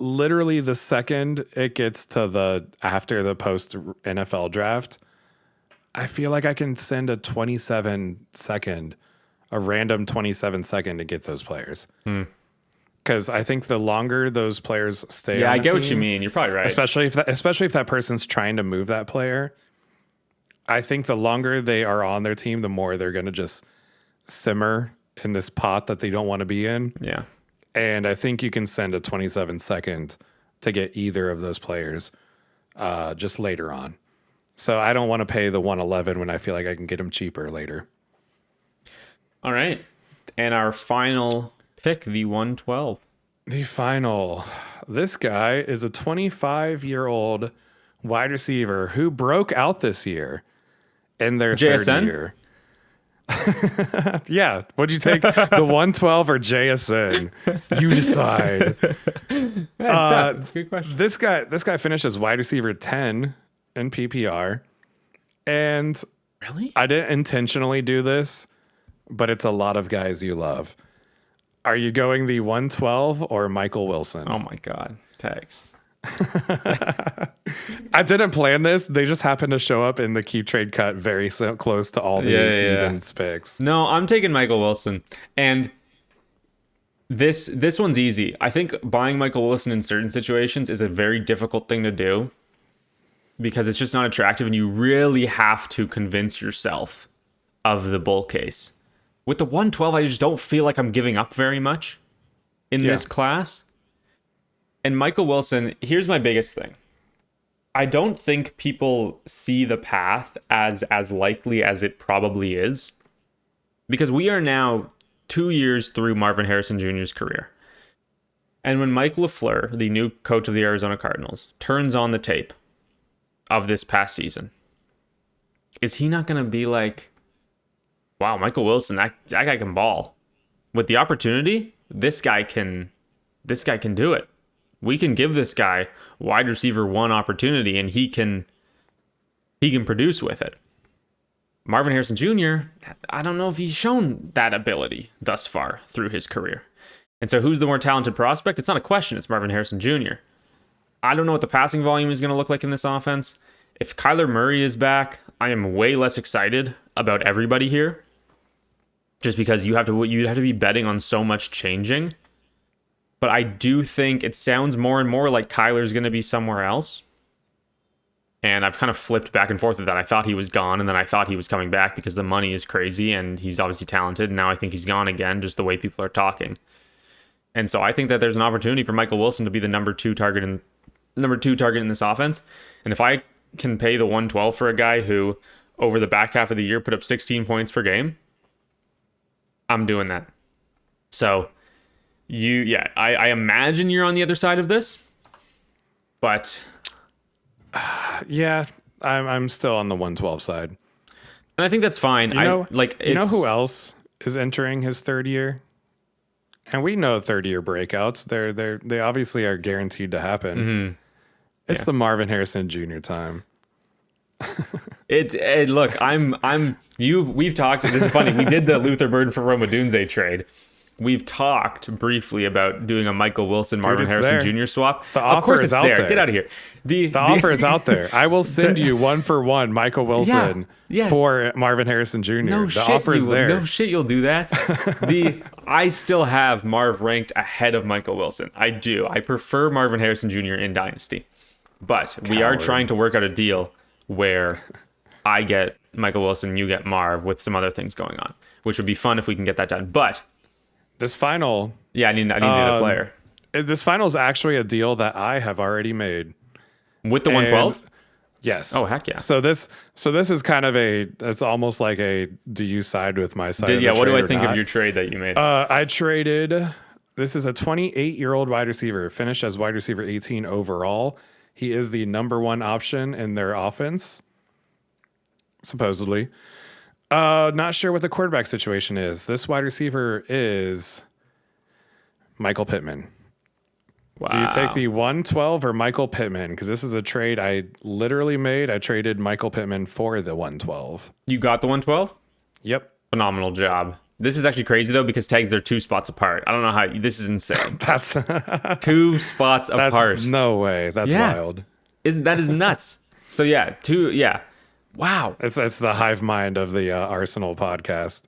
literally the second it gets to after the post NFL draft, I feel like I can send a random 27 second to get those players. Because I think the longer those players stay, yeah, on I the get team, what you mean. You're probably right. Especially if that person's trying to move that player. I think the longer they are on their team, the more they're going to just simmer in this pot that they don't want to be in. Yeah. And I think you can send a 27 second to get either of those players just later on. So I don't want to pay the 111 when I feel like I can get them cheaper later. All right. And our final pick, the 112. This guy is a 25-year-old wide receiver who broke out this year in their JSN? third year. Yeah. Would you take the 112 or JSN? You decide. That's a good question. This guy finished as wide receiver 10 in PPR. And Really? I didn't intentionally do this, but it's a lot of guys you love. Are you going the 112 or Michael Wilson? Oh my God. Tags. I didn't plan this. They just happened to show up in the keep trade cut very close to all the even picks. No, I'm taking Michael Wilson. And this one's easy. I think buying Michael Wilson in certain situations is a very difficult thing to do because it's just not attractive and you really have to convince yourself of the bull case. With the 112, I just don't feel like I'm giving up very much in this class. And Michael Wilson, here's my biggest thing. I don't think people see the path as likely as it probably is because we are now 2 years through Marvin Harrison Jr.'s career. And when Mike LaFleur, the new coach of the Arizona Cardinals, turns on the tape of this past season, is he not going to be like, wow, Michael Wilson, that guy can ball. With the opportunity, this guy can do it. We can give this guy wide receiver 1 opportunity and he can produce with it. Marvin Harrison Jr., I don't know if he's shown that ability thus far through his career. And so who's the more talented prospect? It's not a question. It's Marvin Harrison Jr. I don't know what the passing volume is going to look like in this offense. If Kyler Murray is back, I am way less excited about everybody here. Just because you'd have to be betting on so much changing. But I do think it sounds more and more like Kyler's going to be somewhere else. And I've kind of flipped back and forth with that. I thought he was gone, and then I thought he was coming back because the money is crazy, and he's obviously talented. And now I think he's gone again, just the way people are talking. And so I think that there's an opportunity for Michael Wilson to be the number two target in this offense. And if I can pay the 112 for a guy who, over the back half of the year, put up 16 points per game, I'm doing that. So I imagine you're on the other side of this, but yeah, I'm still on the 112 side, and I think that's fine. You know who else is entering his third year, and we know third year breakouts. They obviously are guaranteed to happen. Mm-hmm. It's the Marvin Harrison Jr. time. Look, we've talked. This is funny. We did the Luther Burden for Rome Odunze trade. We've talked briefly about doing a Michael Wilson, Marvin Harrison Jr. swap. Of course it's out there. Get out of here. The offer is out there. I will send you 1-for-1 Michael Wilson for Marvin Harrison Jr. The offer is there. No shit, you'll do that. I still have Marv ranked ahead of Michael Wilson. I do. I prefer Marvin Harrison Jr. in Dynasty. But we are trying to work out a deal where I get Michael Wilson, you get Marv, with some other things going on, which would be fun if we can get that done. But this final... Yeah, I need the other player. This final is actually a deal that I have already made. With the 112? Yes. Oh, heck yeah. So this is kind of it's almost like a, do you side with my side of the what trade do I or think not? of your trade that you made? I traded... This is a 28-year-old wide receiver, finished as wide receiver 18 overall. He is the number 1 option in their offense, supposedly. Not sure what the quarterback situation is. This wide receiver is Michael Pittman. Wow. Do you take the 112 or Michael Pittman? Because this is a trade I literally made. I traded Michael Pittman for the 112. You got the 112? Yep. Phenomenal job. This is actually crazy, though, because tags, they're 2 spots apart. I don't know how... This is insane. That's 2 spots apart. No way. That's wild. That is nuts. So, 2... Yeah. Wow. It's the hive mind of the Arsenal podcast.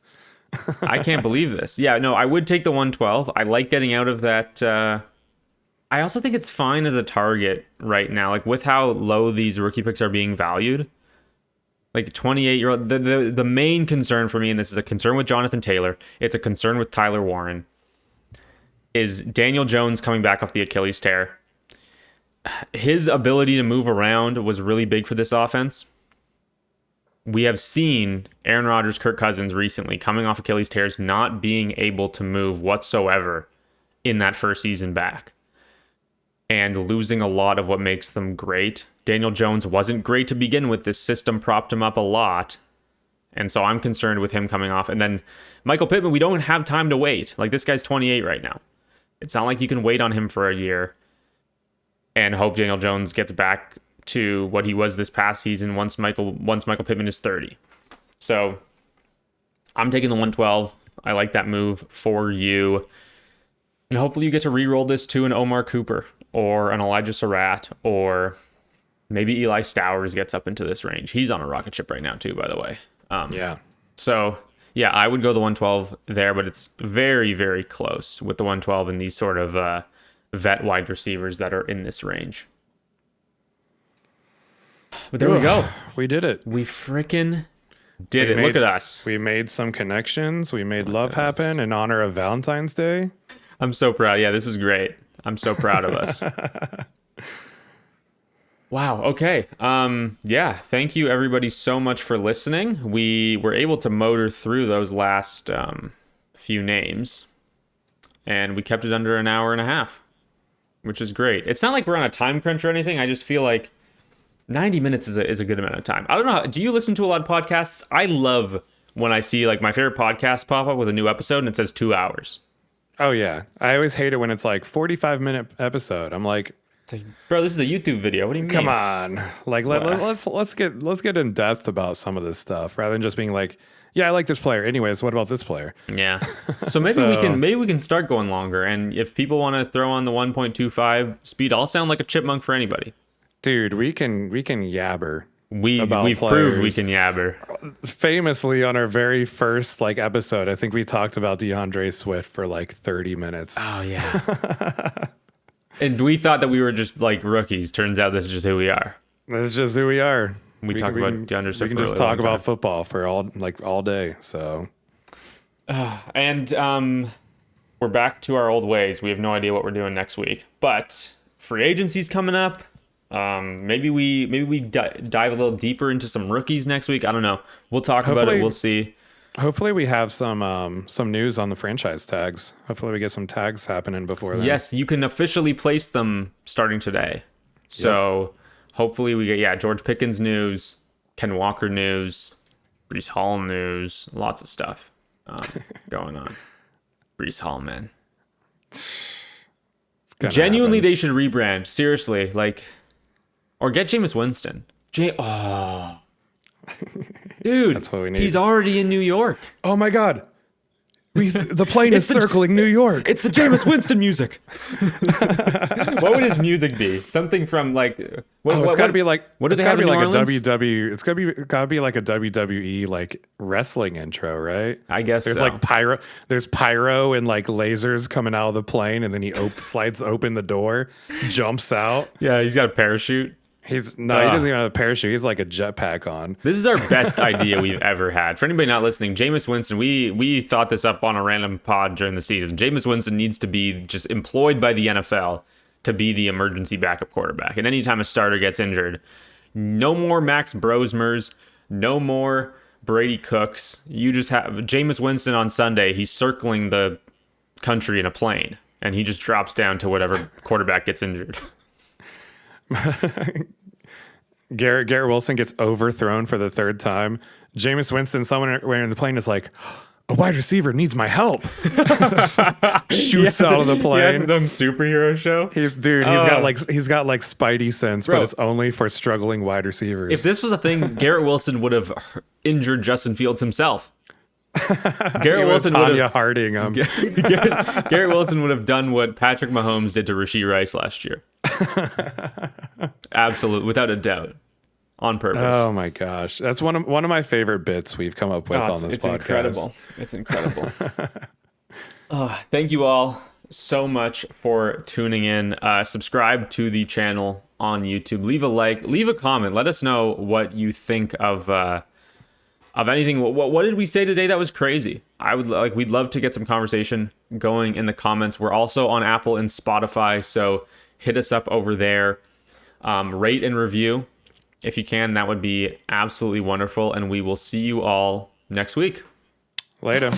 I can't believe this. Yeah, no, I would take the 112. I like getting out of that. I also think it's fine as a target right now, like with how low these rookie picks are being valued. Like 28-year-old, the main concern for me, and this is a concern with Jonathan Taylor, it's a concern with Tyler Warren, is Daniel Jones coming back off the Achilles tear. His ability to move around was really big for this offense. We have seen Aaron Rodgers, Kirk Cousins recently coming off Achilles tears, not being able to move whatsoever in that first season back, and losing a lot of what makes them great. Daniel Jones wasn't great to begin with. This system propped him up a lot. And so I'm concerned with him coming off. And then Michael Pittman, we don't have time to wait. Like, this guy's 28 right now. It's not like you can wait on him for a year and hope Daniel Jones gets back to what he was this past season once Michael Pittman is 30. So I'm taking the 112. I like that move for you. And hopefully you get to re-roll this to an Omar Cooper or an Elijah Surratt, or maybe Eli Stowers gets up into this range. He's on a rocket ship right now too, by the way. Yeah. So yeah, I would go the 112 there, but it's very, very close with the 112 and these sort of vet wide receivers that are in this range. But there we go. We did it. We frickin' did it. Look at us. We made some connections. We made love happen in honor of Valentine's Day. I'm so proud. Yeah, this was great. I'm so proud of us. Wow. Okay. Yeah. Thank you everybody so much for listening. We were able to motor through those last few names, and we kept it under an hour and a half, which is great. It's not like we're on a time crunch or anything. I just feel like 90 minutes is a good amount of time. I don't know. Do you listen to a lot of podcasts? I love when I see like my favorite podcast pop up with a new episode and it says 2 hours. Oh yeah. I always hate it when it's like 45-minute episode. I'm like, it's like, bro, this is a YouTube video. What do you mean? Come on. Like let's get in depth about some of this stuff rather than just being like, yeah, I like this player. Anyways, what about this player? Yeah. So maybe we can start going longer, and if people want to throw on the 1.25 speed, I'll sound like a chipmunk for anybody. Dude, we can yabber. We've proved we can yabber. Famously on our very first episode, I think we talked about DeAndre Swift for 30 minutes. Oh yeah. And we thought that we were just like rookies. Turns out this is just who we are. This is just who we are. We talk about DeAndre Swift. We can just talk about football for all day. So, and we're back to our old ways. We have no idea what we're doing next week, but free agency's coming up. Maybe we dive a little deeper into some rookies next week. I don't know. We'll talk about it. We'll see. Hopefully we have some news on the franchise tags. Hopefully we get some tags happening before then. Yes, you can officially place them starting today. So hopefully we get George Pickens news, Ken Walker news, Breece Hall news, lots of stuff going on. Breece Hall, man. Genuinely, they should rebrand. Seriously, or get Jameis Winston. Dude, that's what we need. He's already in New York. Oh my God. The plane is circling New York. It's the Jameis Winston music. What would his music be? Something from it's got to be like what do they have in New Orleans? It's got to be like a WWE wrestling intro, right? I guess there's pyro. There's pyro and lasers coming out of the plane, and then he slides open the door, jumps out. Yeah, he's got a parachute. He doesn't even have a parachute. He's like a jetpack on. This is our best idea we've ever had. For anybody not listening, Jameis Winston, we thought this up on a random pod during the season. Jameis Winston needs to be just employed by the NFL to be the emergency backup quarterback. And anytime a starter gets injured, no more Max Brosmers, no more Brady Cooks. You just have Jameis Winston on Sunday. He's circling the country in a plane, and he just drops down to whatever quarterback gets injured. Garrett Wilson gets overthrown for the third time. Jameis Winston, someone in the plane is like, a wide receiver needs my help. Shoots out of the plane. His own superhero show. He's got Spidey sense, but it's only for struggling wide receivers. If this was a thing, Garrett Wilson would have injured Justin Fields himself. Garrett Wilson would have Harding him. Garrett Wilson would have done what Patrick Mahomes did to Rashee Rice last year. Absolutely, without a doubt, on purpose. Oh my gosh, that's one of my favorite bits we've come up with on this podcast. It's incredible. Thank you all so much for tuning in. Subscribe to the channel on YouTube. Leave a like. Leave a comment. Let us know what you think of anything. What did we say today that was crazy? We'd love to get some conversation going in the comments. We're also on Apple and Spotify, so hit us up over there. Rate and review if you can. That would be absolutely wonderful, and we will see you all next week. Later.